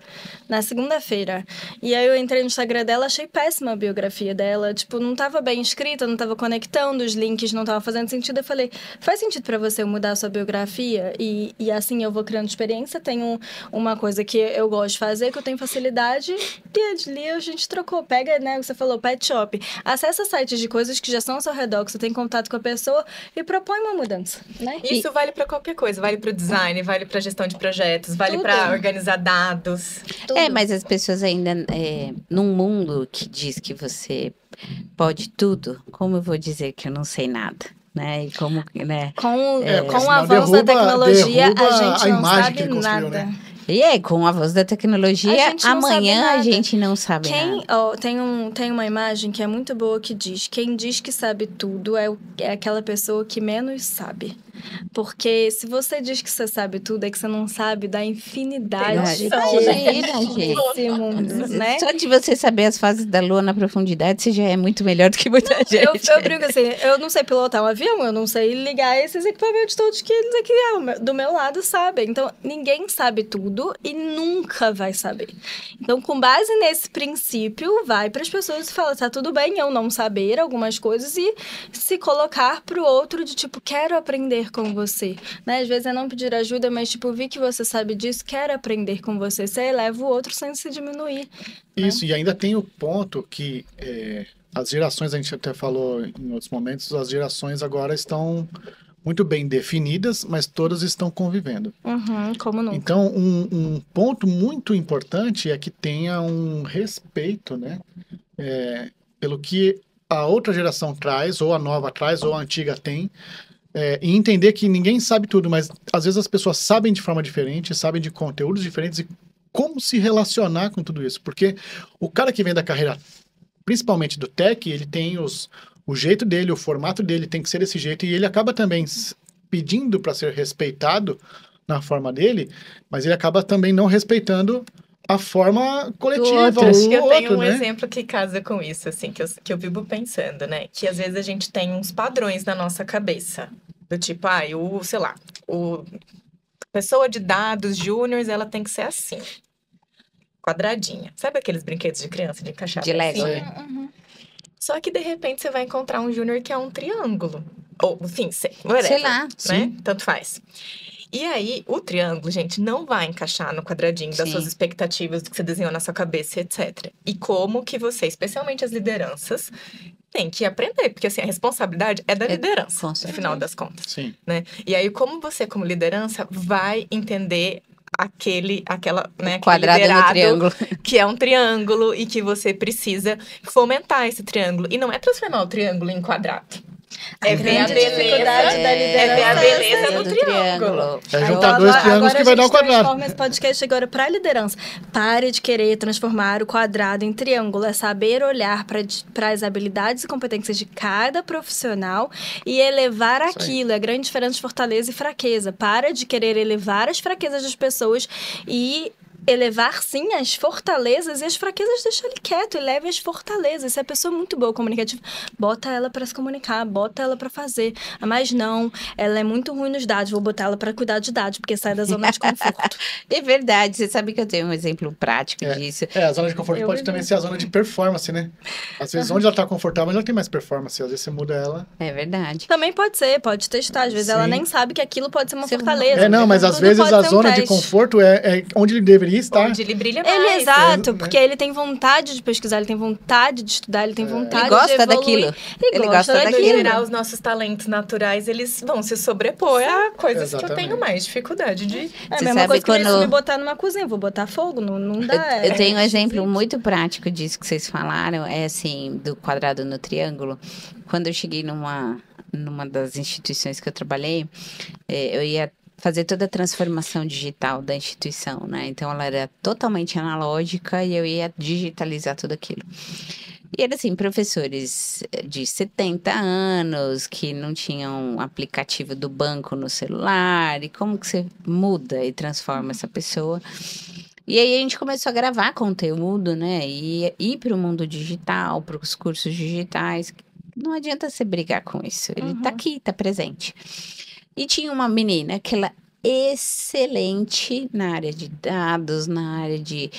na segunda-feira. E aí eu entrei no Instagram dela, achei péssima a biografia dela. Tipo, não tava bem escrita, não tava conectando, os links não estavam fazendo sentido. Eu falei, faz sentido pra você eu mudar a sua biografia? E assim eu vou criando experiência. Tenho uma coisa que eu gosto de fazer, que eu tenho facilidade. E ali a gente trocou. Pega, né, você falou, pet shop. Acessa sites de coisas que já são ao seu redor, que você tem contato com a pessoa e propõe uma mudança, né? Isso vale pra qualquer coisa. Vale pro design, vale pra gestão de projetos, vale pra organizar dados. Mas as pessoas ainda, num mundo que diz que você pode tudo, como eu vou dizer que eu não sei nada? Né? E como, né? Com o avanço da tecnologia, a gente não sabe nada. Né? Com o avanço da tecnologia, amanhã a gente não sabe nada. Tem uma imagem que é muito boa que diz: quem diz que sabe tudo é aquela pessoa que menos sabe. Porque se você diz que você sabe tudo, é que você não sabe da infinidade desse mundo, né? Só de você saber as fases da Lua na profundidade, você já é muito melhor do que muita gente. Eu brinco assim, eu não sei pilotar um avião, eu não sei ligar esses equipamentos todos que eles aqui do meu lado sabem. Então, ninguém sabe tudo e nunca vai saber. Então, com base nesse princípio, vai para as pessoas e fala, tá tudo bem eu não saber algumas coisas e se colocar pro outro de tipo, quero aprender com você, né? Às vezes é não pedir ajuda, mas tipo, vi que você sabe disso, quero aprender com você. Você eleva o outro sem se diminuir. Isso, né? E ainda tem o ponto que as gerações, a gente até falou em outros momentos, as gerações agora estão muito bem definidas, mas todas estão convivendo. Como nunca. Então, um ponto muito importante é que tenha um respeito, né? Pelo que a outra geração traz, ou a nova traz, ou a antiga tem, e entender que ninguém sabe tudo, mas às vezes as pessoas sabem de forma diferente, sabem de conteúdos diferentes e como se relacionar com tudo isso. Porque o cara que vem da carreira, principalmente do tech, ele tem o jeito dele, o formato dele tem que ser desse jeito, e ele acaba também pedindo para ser respeitado na forma dele, mas ele acaba também não respeitando a forma coletiva, Acho que eu tenho um né? exemplo que casa com isso, assim, que eu vivo pensando, né? Que às vezes a gente tem uns padrões na nossa cabeça. Do tipo, sei lá, o pessoa de dados júniors, ela tem que ser assim. Quadradinha. Sabe aqueles brinquedos de criança de encaixar? De Lego. Assim? Só que, de repente, você vai encontrar um júnior que é um triângulo. Ou, enfim, sei lá. Né? Sim. Tanto faz. E aí, o triângulo, gente, não vai encaixar no quadradinho das suas expectativas, do que você desenhou na sua cabeça, etc. E como que você, especialmente as lideranças, tem que aprender. Porque, assim, a responsabilidade é da liderança, no final das contas. Sim. Né? E aí, como você, como liderança, vai entender aquela, né, quadrado no triângulo, que é um triângulo e que você precisa fomentar esse triângulo. E não é transformar o triângulo em quadrado. É ver a beleza do triângulo. É juntar dois triângulos que vai dar o quadrado. Transforma esse podcast agora para a liderança. Pare de querer transformar o quadrado em triângulo. É saber olhar para as habilidades e competências de cada profissional e elevar aquilo. É a grande diferença de fortaleza e fraqueza. Para de querer elevar as fraquezas das pessoas e elevar, sim, as fortalezas, e as fraquezas deixa ele quieto, eleve as fortalezas. Se a pessoa é muito boa comunicativa, bota ela para se comunicar, bota ela para fazer. Mas não, ela é muito ruim nos dados, vou botar ela para cuidar de dados, porque sai da zona de conforto. É verdade, você sabe que eu tenho um exemplo prático disso. A zona de conforto pode também ser a zona de performance, né? Às vezes, onde ela tá confortável, ela tem mais performance, às vezes você muda ela. É verdade. Também pode ser, pode testar, às vezes ela nem sabe que aquilo pode ser uma fortaleza. Não, mas às vezes a zona de conforto é onde ele deveria estar. Onde ele brilha mais. Ele, exato, porque ele tem vontade de pesquisar, ele tem vontade de estudar, ele tem vontade ele gosta de evoluir. daquilo. Ele gosta daquilo. Em geral, os nossos talentos naturais, eles vão se sobrepor a coisas que eu tenho mais dificuldade de... É a mesma coisa que me botar numa cozinha, vou botar fogo, não dá. Eu tenho um exemplo muito prático disso que vocês falaram, é assim, do quadrado no triângulo. Quando eu cheguei numa das instituições que eu trabalhei, eu ia fazer toda a transformação digital da instituição, né? Então, ela era totalmente analógica e eu ia digitalizar tudo aquilo. E era assim, professores de 70 anos que não tinham aplicativo do banco no celular. E como que você muda e transforma essa pessoa? E aí a gente começou a gravar conteúdo, né? E ir para o mundo digital, para os cursos digitais. Não adianta você brigar com isso. Ele tá aqui, tá presente. E tinha uma menina que ela excelente na área de dados, na área de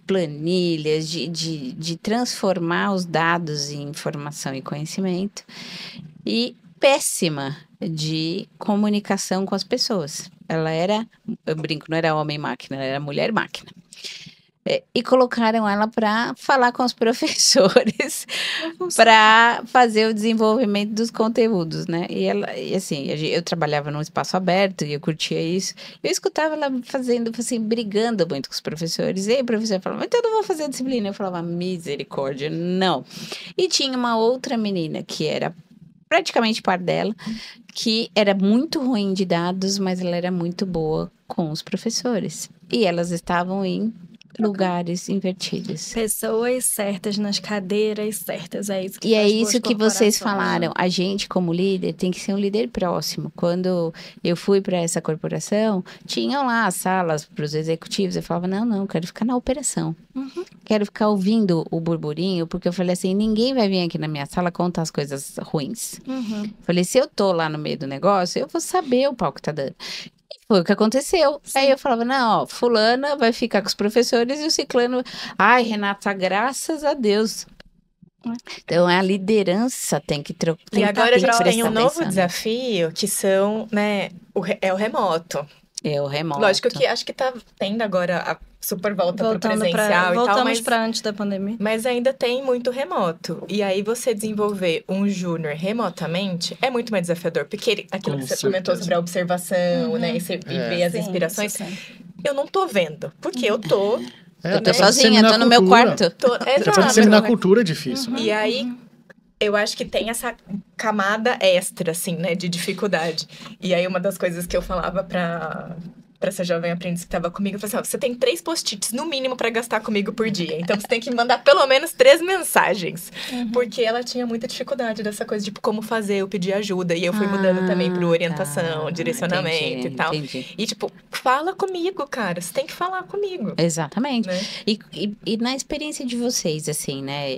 planilhas, de transformar os dados em informação e conhecimento. E péssima de comunicação com as pessoas. Ela era, eu brinco, não era homem-máquina, ela era mulher-máquina. E colocaram ela para falar com os professores para fazer o desenvolvimento dos conteúdos, né? E assim, eu trabalhava num espaço aberto e eu curtia isso. Eu escutava ela fazendo, assim, brigando muito com os professores. E aí o professor falava, então eu não vou fazer a disciplina. Eu falava, misericórdia, não. E tinha uma outra menina que era praticamente par dela, que era muito ruim de dados, mas ela era muito boa com os professores. E elas estavam em lugares invertidos. Pessoas certas nas cadeiras certas, é isso que E é isso que vocês falaram. A gente, como líder, tem que ser um líder próximo. Quando eu fui para essa corporação, tinham lá as salas para os executivos. Eu falava, não, quero ficar na operação. Quero ficar ouvindo o burburinho, porque eu falei assim, ninguém vai vir aqui na minha sala contar as coisas ruins. Falei, se eu tô lá no meio do negócio, eu vou saber o pau que tá dando. Foi o que aconteceu. Sim. Aí eu falava, não, fulana vai ficar com os professores e o ciclano... Ai, Renata, graças a Deus. Então, a liderança tem que trocar. E agora a gente tem um novo desafio, que são, né, o remoto. É o remoto. Lógico que acho que tá tendo agora a super volta pro presencial e tal. Voltamos para antes da pandemia. Mas ainda tem muito remoto. E aí você desenvolver um júnior remotamente é muito mais desafiador. Porque aquilo que você comentou sobre a observação, né? E ver as inspirações. Eu não tô vendo. Porque eu tô... eu tô sozinha, tô no meu quarto. Pra disseminar a cultura é difícil. E aí... Eu acho que tem essa camada extra, assim, né, de dificuldade. E aí, uma das coisas que eu falava para pra essa jovem aprendiz que tava comigo, eu falei assim, ó, você tem 3 post-its no mínimo pra gastar comigo por dia. Então, você tem que mandar pelo menos 3 mensagens. Porque ela tinha muita dificuldade dessa coisa, tipo, como fazer, eu pedir ajuda. E eu fui mudando também pro orientação, direcionamento e tal. E, tipo, fala comigo, cara. Você tem que falar comigo. Exatamente. Né? E na experiência de vocês, assim, né?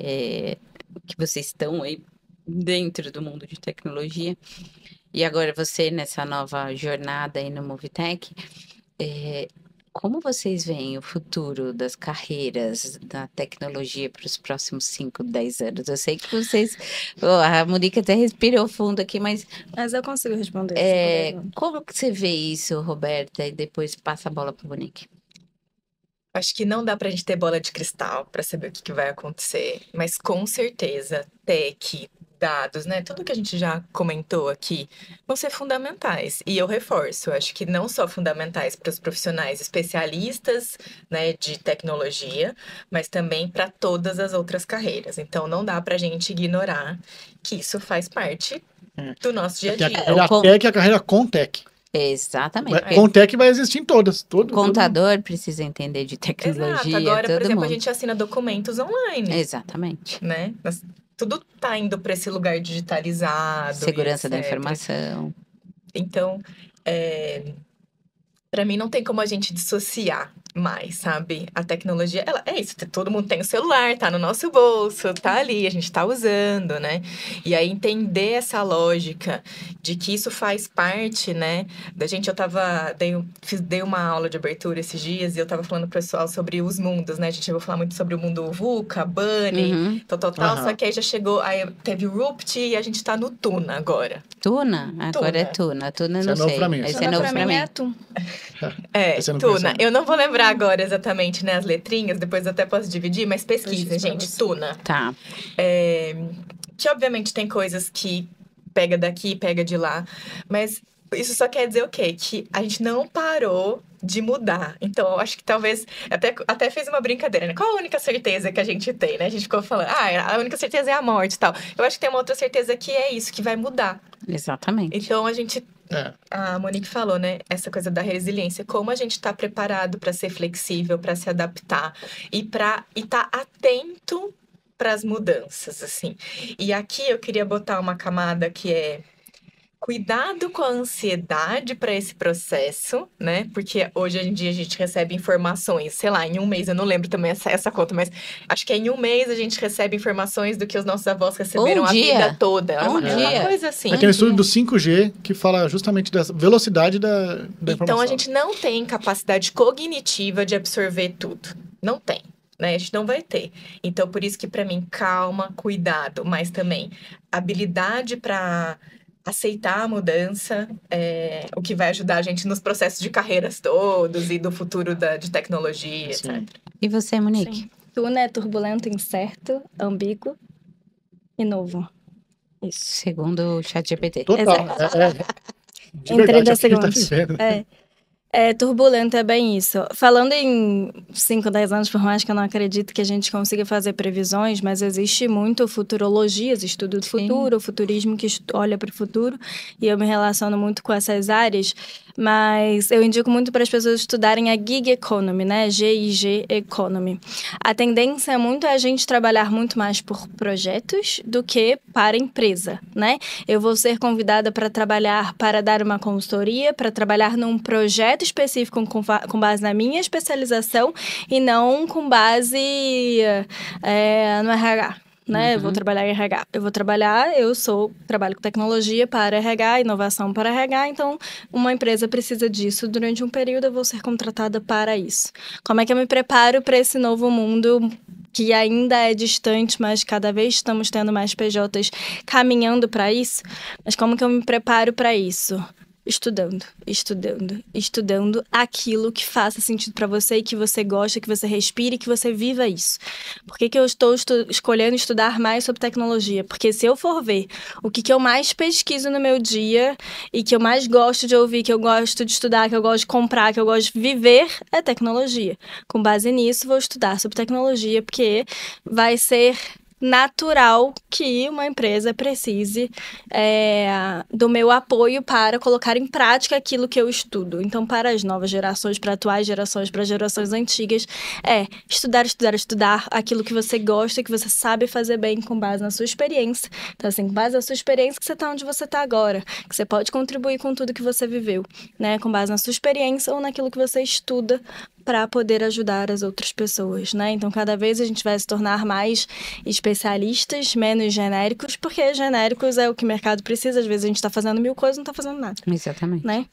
Que vocês estão aí dentro do mundo de tecnologia. E agora você, nessa nova jornada aí no Movitech, como vocês veem o futuro das carreiras da tecnologia para os próximos 5, 10 anos? Eu sei que vocês... a Monique até respirou fundo aqui, mas eu consigo responder. Como que você vê isso, Roberta? E depois passa a bola para a Monique. Acho que não dá pra gente ter bola de cristal pra saber o que vai acontecer. Mas com certeza, tech, dados, né? Tudo que a gente já comentou aqui vão ser fundamentais. E eu reforço, acho que não só fundamentais para os profissionais especialistas, né, de tecnologia, mas também para todas as outras carreiras. Então, não dá pra gente ignorar que isso faz parte do nosso dia a dia. A carreira tech é a carreira com tech. Exatamente. Com tech vai existir em todas. Contador precisa entender de tecnologia. Exato. Agora, por exemplo, mundo. A gente assina documentos online. Exatamente. Né? Tudo tá indo para esse lugar digitalizado. Segurança da informação. Então, para mim não tem como a gente dissociar mais, sabe? A tecnologia, ela é isso, todo mundo tem o celular, tá no nosso bolso, tá ali, a gente tá usando, né? E aí entender essa lógica de que isso faz parte, né? Da gente, dei uma aula de abertura esses dias e eu tava falando pro pessoal sobre os mundos, né? A gente vai falar muito sobre o mundo VUCA, Bunny, tal, só que aí já chegou, aí teve o Rupt e a gente tá no Tuna agora. Tuna? Agora é Tuna. Tuna não sei. Esse é novo pra mim. É Tuna. Tuna. Eu não vou lembrar agora exatamente, né, as letrinhas, depois eu até posso dividir, mas pesquisem, gente, Tuna. Tá. Que obviamente tem coisas que pega daqui, pega de lá, mas isso só quer dizer o quê? Que a gente não parou de mudar. Então, eu acho que talvez... Até fez uma brincadeira, né? Qual a única certeza que a gente tem, né? A gente ficou falando, a única certeza é a morte e tal. Eu acho que tem uma outra certeza que é isso, que vai mudar. Exatamente. Então, a gente... A Monique falou, né? Essa coisa da resiliência. Como a gente tá preparado para ser flexível, para se adaptar e tá atento para as mudanças, assim. E aqui eu queria botar uma camada que é cuidado com a ansiedade para esse processo, né? Porque hoje em dia a gente recebe informações, sei lá, em um mês, eu não lembro também essa conta, mas acho que em um mês a gente recebe informações do que os nossos avós receberam a vida toda. É uma coisa assim. Aquele estudo do 5G que fala justamente da velocidade da informação. Então a gente não tem capacidade cognitiva de absorver tudo. Não tem. Né? A gente não vai ter. Então, por isso que para mim, calma, cuidado, mas também habilidade para aceitar a mudança, o que vai ajudar a gente nos processos de carreiras todos e do futuro de tecnologia, etc. E você, Monique? Sim. Tuna é turbulento, incerto, ambíguo e novo. Isso. Segundo o ChatGPT. Total. Em 30 segundos. Turbulento é bem isso. Falando em 5, 10 anos, por mais que eu não acredito que a gente consiga fazer previsões, mas existe muito futurologias, estudo do futuro, o futurismo que olha para o futuro, e eu me relaciono muito com essas áreas, mas eu indico muito para as pessoas estudarem a gig economy, né? GIG economy. A tendência é muito a gente trabalhar muito mais por projetos do que para empresa, né? Eu vou ser convidada para trabalhar, para dar uma consultoria, para trabalhar num projeto específico com base na minha especialização e não com base no RH. Né? Eu vou trabalhar em RH. Trabalho com tecnologia para RH, inovação para RH, então uma empresa precisa disso durante um período, eu vou ser contratada para isso. Como é que eu me preparo para esse novo mundo que ainda é distante, mas cada vez estamos tendo mais PJs caminhando para isso? Mas como que eu me preparo para isso? Estudando aquilo que faça sentido para você e que você gosta, que você respire, que você viva isso. Por que eu estou escolhendo estudar mais sobre tecnologia? Porque se eu for ver o que eu mais pesquiso no meu dia e que eu mais gosto de ouvir, que eu gosto de estudar, que eu gosto de comprar, que eu gosto de viver, é tecnologia. Com base nisso, vou estudar sobre tecnologia, porque vai ser natural que uma empresa precise do meu apoio para colocar em prática aquilo que eu estudo. Então, para as novas gerações, para atuais gerações, para gerações antigas, estudar aquilo que você gosta, que você sabe fazer bem com base na sua experiência. Então, assim, com base na sua experiência, que você está onde você está agora, que você pode contribuir com tudo que você viveu, né? Com base na sua experiência ou naquilo que você estuda para poder ajudar as outras pessoas, né? Então, cada vez a gente vai se tornar mais especialistas, menos genéricos, porque genéricos é o que o mercado precisa. Às vezes a gente está fazendo 1000 coisas e não está fazendo nada. Exatamente. Né?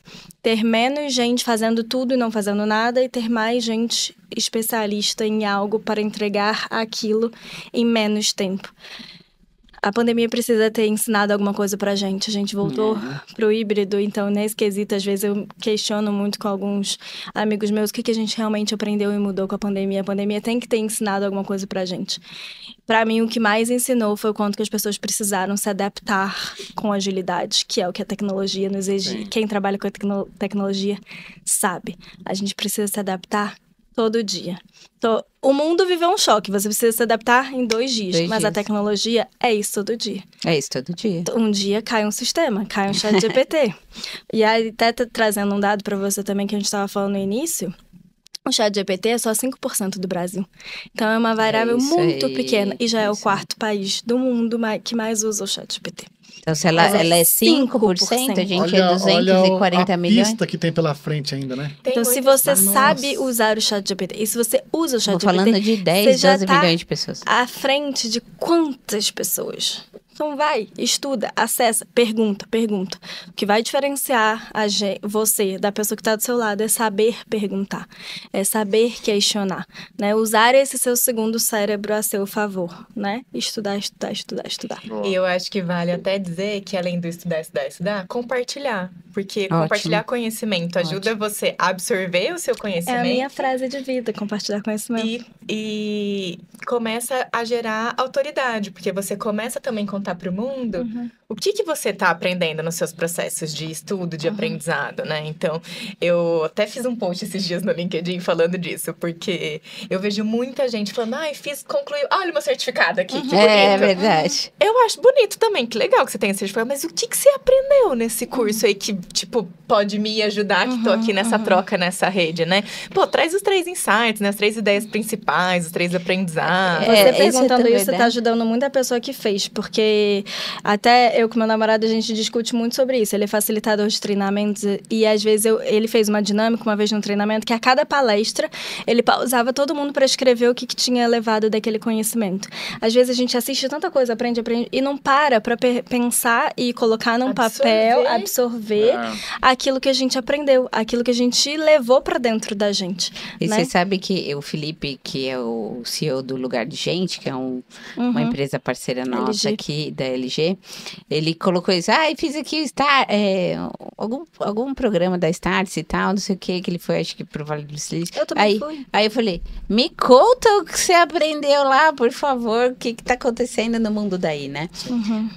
Ter menos gente fazendo tudo e não fazendo nada, e ter mais gente especialista em algo para entregar aquilo em menos tempo. A pandemia precisa ter ensinado alguma coisa pra gente. A gente voltou pro híbrido, então nesse quesito, às vezes eu questiono muito com alguns amigos meus o que a gente realmente aprendeu e mudou com a pandemia. A pandemia tem que ter ensinado alguma coisa pra gente. Pra mim, o que mais ensinou foi o quanto que as pessoas precisaram se adaptar com agilidade, que é o que a tecnologia nos exige. Quem trabalha com a tecnologia sabe. A gente precisa se adaptar todo dia. Então, o mundo viveu um choque, você precisa se adaptar em 2 dias. Mas a tecnologia é isso todo dia. É isso todo dia. Um dia cai um sistema, cai um ChatGPT. E aí, até trazendo um dado para você também que a gente estava falando no início, o ChatGPT é só 5% do Brasil. Então, é uma variável muito pequena. E já é o 4º país do mundo que mais usa o ChatGPT. Então, se ela é 5%, a gente é 240 milhões. A pista que tem pela frente ainda, né? Então, se você sabe usar o ChatGPT, e se você usa o ChatGPT... Estou falando de 10, 12 milhões de pessoas. À frente de quantas pessoas? Então, vai, estuda, acessa, pergunta. O que vai diferenciar você da pessoa que está do seu lado é saber perguntar, é saber questionar, né? Usar esse seu segundo cérebro a seu favor, né? Estudar. E eu acho que vale até dizer que, além do estudar, compartilhar. Porque compartilhar conhecimento ajuda você a absorver o seu conhecimento. É a minha frase de vida, compartilhar conhecimento. E começa a gerar autoridade, porque você começa também a contar para o mundo o que você está aprendendo nos seus processos de estudo, de aprendizado, né? Então, eu até fiz um post esses dias no LinkedIn falando disso, porque eu vejo muita gente falando, concluiu, olha o meu certificado aqui, que bonito. É verdade. Eu acho bonito também, que legal que você tenha esse certificado, mas o que você aprendeu nesse curso aí que, tipo, pode me ajudar, que tô aqui nessa troca, nessa rede, né? Pô, traz os 3 insights, né? As 3 ideias principais, os 3 aprendizados. Você perguntando isso, você tá ajudando muito a pessoa que fez, porque até eu com meu namorado, a gente discute muito sobre isso. Ele é facilitador de treinamentos e, às vezes, ele fez uma dinâmica uma vez no treinamento que a cada palestra, ele pausava todo mundo para escrever o que tinha levado daquele conhecimento. Às vezes, a gente assiste tanta coisa, aprende, e não para pensar e colocar num papel, absorver aquilo que a gente aprendeu, aquilo que a gente levou para dentro da gente. E né? você sabe que o Felipe, que é o CEO do Lugar de Gente, que é uma empresa parceira nossa aqui, da LG, ele colocou isso, fiz aqui algum programa da Startse e tal, não sei o que ele foi, acho que pro Vale do Silício. Eu também fui. Aí eu falei, me conta o que você aprendeu lá, por favor, o que tá acontecendo no mundo daí, né?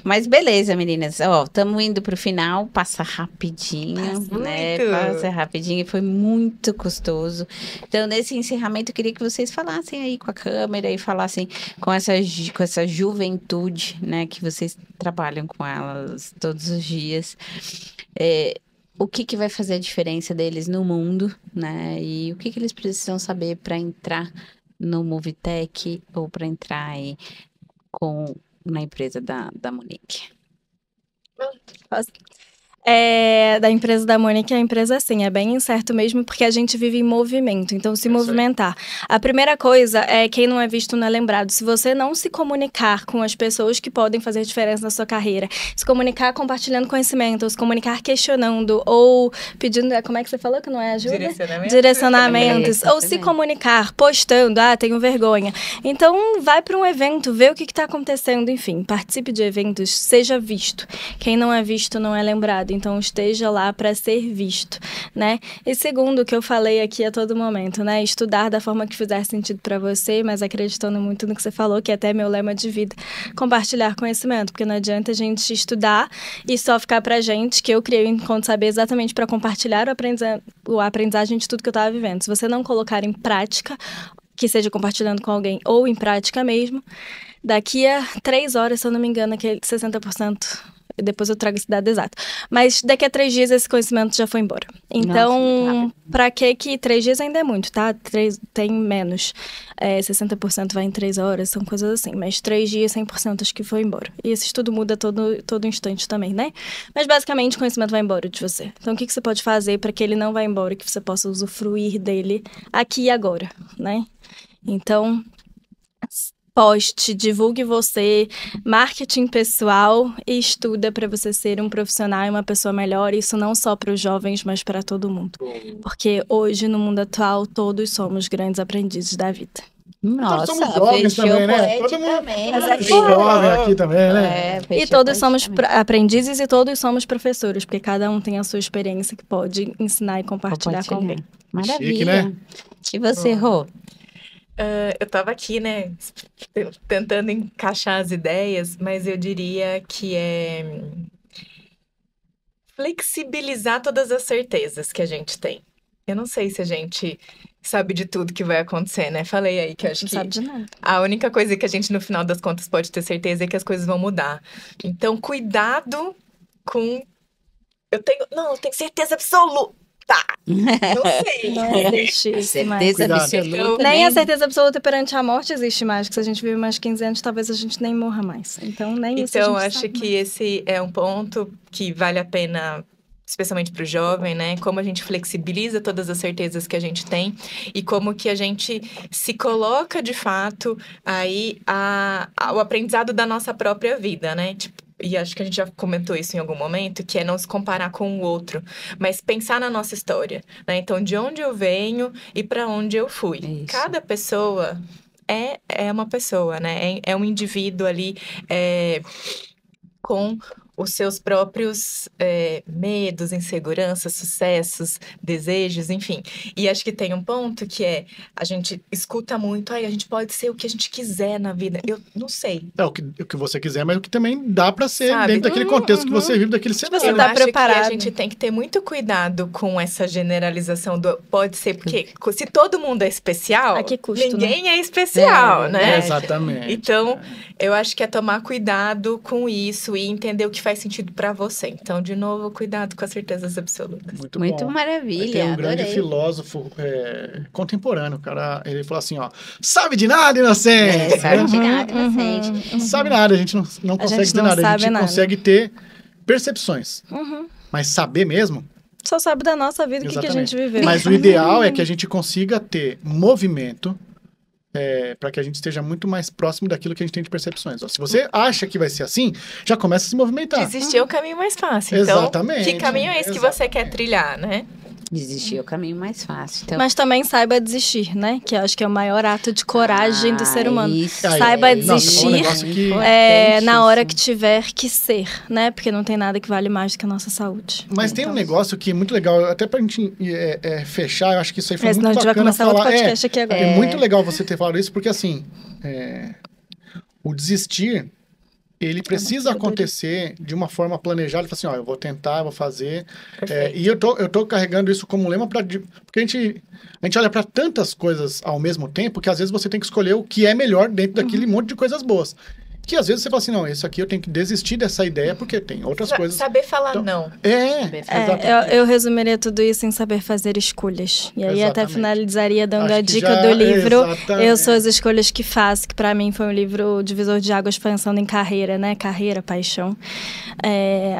Mas beleza, meninas, estamos indo pro final, passa rapidinho, né? Passa rapidinho, e foi muito gostoso. Então, nesse encerramento, eu queria que vocês falassem aí com a câmera e falassem com essa juventude, né, que vocês trabalham com elas todos os dias. O que vai fazer a diferença deles no mundo, né? E o que eles precisam saber para entrar no Movitech ou para entrar aí na empresa da Monique? Da empresa da Monique, a empresa, assim, é bem incerto mesmo, porque a gente vive em movimento, então se movimentar. A primeira coisa é, quem não é visto não é lembrado. Se você não se comunicar com as pessoas que podem fazer diferença na sua carreira, se comunicar compartilhando conhecimento, ou se comunicar questionando, ou pedindo, como é que você falou que não é ajuda? Direcionamentos. Ou se comunicar, postando, tenho vergonha. Então, vai para um evento, vê o que está acontecendo, enfim, participe de eventos, seja visto. Quem não é visto não é lembrado. Então, esteja lá para ser visto, né? E segundo, o que eu falei aqui a todo momento, né? Estudar da forma que fizer sentido para você, mas acreditando muito no que você falou, que é até meu lema de vida, compartilhar conhecimento, porque não adianta a gente estudar e só ficar pra gente, que eu criei o Encontro Saber exatamente para compartilhar a aprendizagem de tudo que eu estava vivendo. Se você não colocar em prática, que seja compartilhando com alguém ou em prática mesmo, daqui a 3 horas, se eu não me engano, aquele 60%, depois eu trago esse dado exato. Mas daqui a 3 dias esse conhecimento já foi embora. Então, pra que 3 dias ainda é muito, tá? Tem menos. 60% vai em 3 horas, são coisas assim. Mas 3 dias, 100% acho que foi embora. E esse estudo muda todo instante também, né? Mas basicamente o conhecimento vai embora de você. Então, o que você pode fazer para que ele não vá embora e que você possa usufruir dele aqui e agora, né? Então, poste, divulgue você, marketing pessoal e estuda para você ser um profissional e uma pessoa melhor. Isso não só para os jovens, mas para todo mundo. Porque hoje, no mundo atual, todos somos grandes aprendizes da vida. Nossa, todos somos jovens também, né? Todo mundo também. é jovem aqui também, né? E todos somos aprendizes e todos somos professores, porque cada um tem a sua experiência que pode ensinar e compartilhar com alguém. Maravilha. Chique, né? E você, Rô? Eu tava aqui, né, tentando encaixar as ideias, mas eu diria que é flexibilizar todas as certezas que a gente tem. Eu não sei se a gente sabe de tudo que vai acontecer, né? Falei aí que eu acho que sabe de nada. A única coisa que a gente, no final das contas, pode ter certeza é que as coisas vão mudar. Então, cuidado com... Eu tenho certeza absoluta. Não sei. Não existe isso mais. Certeza absoluta. Nem a certeza absoluta perante a morte existe mais. Que se a gente vive mais 15 anos, talvez a gente nem morra mais. Então, nem isso a gente acho sabe que mais. Esse é um ponto que vale a pena, especialmente para o jovem, né? Como a gente flexibiliza todas as certezas que a gente tem e como que a gente se coloca, de fato, aí o aprendizado da nossa própria vida, né? Tipo, e acho que a gente já comentou isso em algum momento, que é não se comparar com o outro, mas pensar na nossa história, né? Então, de onde eu venho e para onde eu fui. Isso. Cada pessoa é uma pessoa, né? É um indivíduo ali com os seus próprios medos, inseguranças, sucessos, desejos, enfim. E acho que tem um ponto que a gente escuta muito, a gente pode ser o que a gente quiser na vida. Eu não sei. É o que você quiser, mas o que também dá pra ser, sabe? Dentro daquele contexto que você vive, daquele cenário. Eu tá acho preparado. que a gente tem que ter muito cuidado com essa generalização do pode ser, porque se todo mundo é especial, A que custo, ninguém é especial, né? Exatamente. Então, eu acho que é tomar cuidado com isso e entender o que faz sentido para você. Então, de novo, cuidado com as certezas absolutas. Muito bom. maravilha. Tem um grande filósofo contemporâneo, cara. Ele falou assim, ó, sabe de nada, inocente. Sabe de nada, inocente. Sabe nada, a gente não consegue dizer nada. A gente consegue ter percepções. Mas saber mesmo... Só sabe da nossa vida o que a gente viveu. Mas o ideal é que a gente consiga ter movimento para que a gente esteja muito mais próximo daquilo que a gente tem de percepções. Ó, se você acha que vai ser assim, já começa a se movimentar. Desistir é o caminho mais fácil. Exatamente. Então, que caminho é esse que você quer trilhar, né? Desistir é o caminho mais fácil. Então... Mas também saiba desistir, né? Que eu acho que é o maior ato de coragem do ser humano. Isso. Saiba desistir na hora que isso. tiver que ser, né? Porque não tem nada que vale mais do que a nossa saúde. Mas tem um negócio que é muito legal, até pra gente fechar, eu acho que isso aí foi muito Senão a gente vai bacana começar falar. outro podcast aqui agora. É muito legal você ter falado isso, porque assim, o desistir, ele precisa acontecer de uma forma planejada. Assim, ó, eu vou tentar, eu vou fazer. E eu tô carregando isso como lema porque a gente olha para tantas coisas ao mesmo tempo que às vezes você tem que escolher o que é melhor dentro daquele monte de coisas boas. Que às vezes você fala assim, não, isso aqui eu tenho que desistir dessa ideia porque tem outras coisas. Saber falar não. Eu resumiria tudo isso em saber fazer escolhas. E aí até finalizaria dando Acho a dica do livro exatamente. Eu Sou as Escolhas que Faço, que pra mim foi um livro divisor de águas pensando em carreira, né? Carreira, paixão.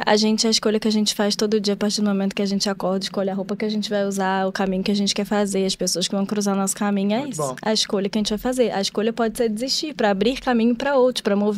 A escolha que a gente faz todo dia, a partir do momento que a gente acorda, escolhe a roupa que a gente vai usar, o caminho que a gente quer fazer, as pessoas que vão cruzar nosso caminho, Muito isso. bom. A escolha que a gente vai fazer. A escolha pode ser desistir, para abrir caminho para outros, para movimentar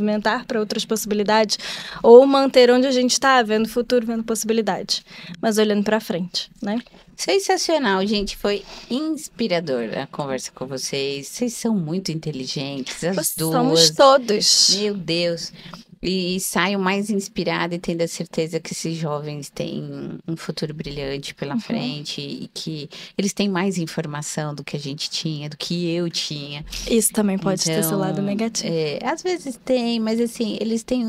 para outras possibilidades, ou manter onde a gente está, vendo futuro, vendo possibilidade, mas olhando para frente, né? Sensacional, gente. Foi inspirador a conversa com vocês. Vocês são muito inteligentes, as duas. Somos todos. Meu Deus. e saio mais inspirada e tendo a certeza que esses jovens têm um futuro brilhante pela frente e que eles têm mais informação do que a gente tinha, do que eu tinha. Isso também pode ter seu lado negativo. Às vezes tem, mas assim, eles têm...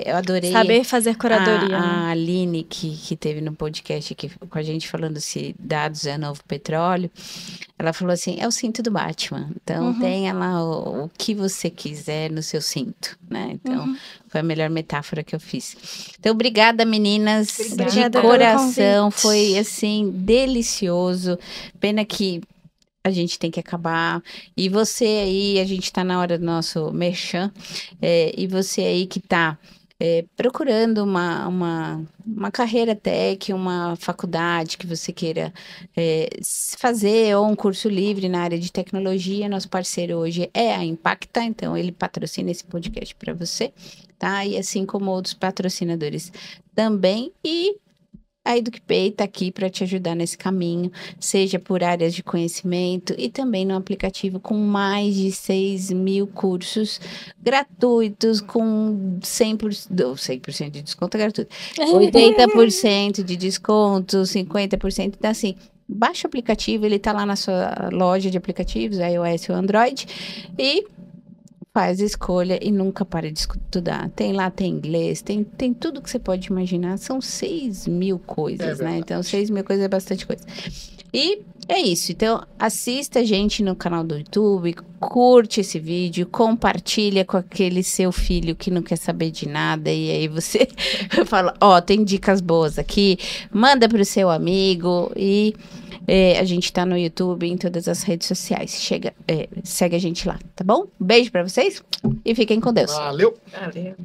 eu adorei... Saber fazer curadoria. A Aline, que teve no podcast aqui com a gente falando se dados é novo petróleo, ela falou assim, é o cinto do Batman. Então, tenha lá o que você quiser no seu cinto, né? Então, foi a melhor metáfora que eu fiz. Então, obrigada, meninas. Obrigada de coração. Foi, assim, delicioso. Pena que a gente tem que acabar. E você aí, a gente tá na hora do nosso merchan. E você aí que tá procurando uma carreira tech, uma faculdade que você queira fazer, ou um curso livre na área de tecnologia, nosso parceiro hoje é a Impacta, então ele patrocina esse podcast para você, tá? E assim como outros patrocinadores também, e a EducPay está aqui para te ajudar nesse caminho, seja por áreas de conhecimento e também no aplicativo com mais de 6.000 cursos gratuitos, com 100% de desconto gratuito, 80% de desconto, 50%, então assim, baixa o aplicativo, ele está lá na sua loja de aplicativos, iOS ou Android, e faz a escolha e nunca para de estudar. Tem inglês, tem tudo que você pode imaginar. São 6.000 coisas, né? Então, 6.000 coisas é bastante coisa. E é isso. Então, assista a gente no canal do YouTube, curte esse vídeo, compartilha com aquele seu filho que não quer saber de nada. E aí você fala, tem dicas boas aqui. Manda para o seu amigo e... a gente tá no YouTube, em todas as redes sociais. Segue a gente lá, tá bom? Beijo pra vocês e fiquem com Deus. Valeu! Valeu!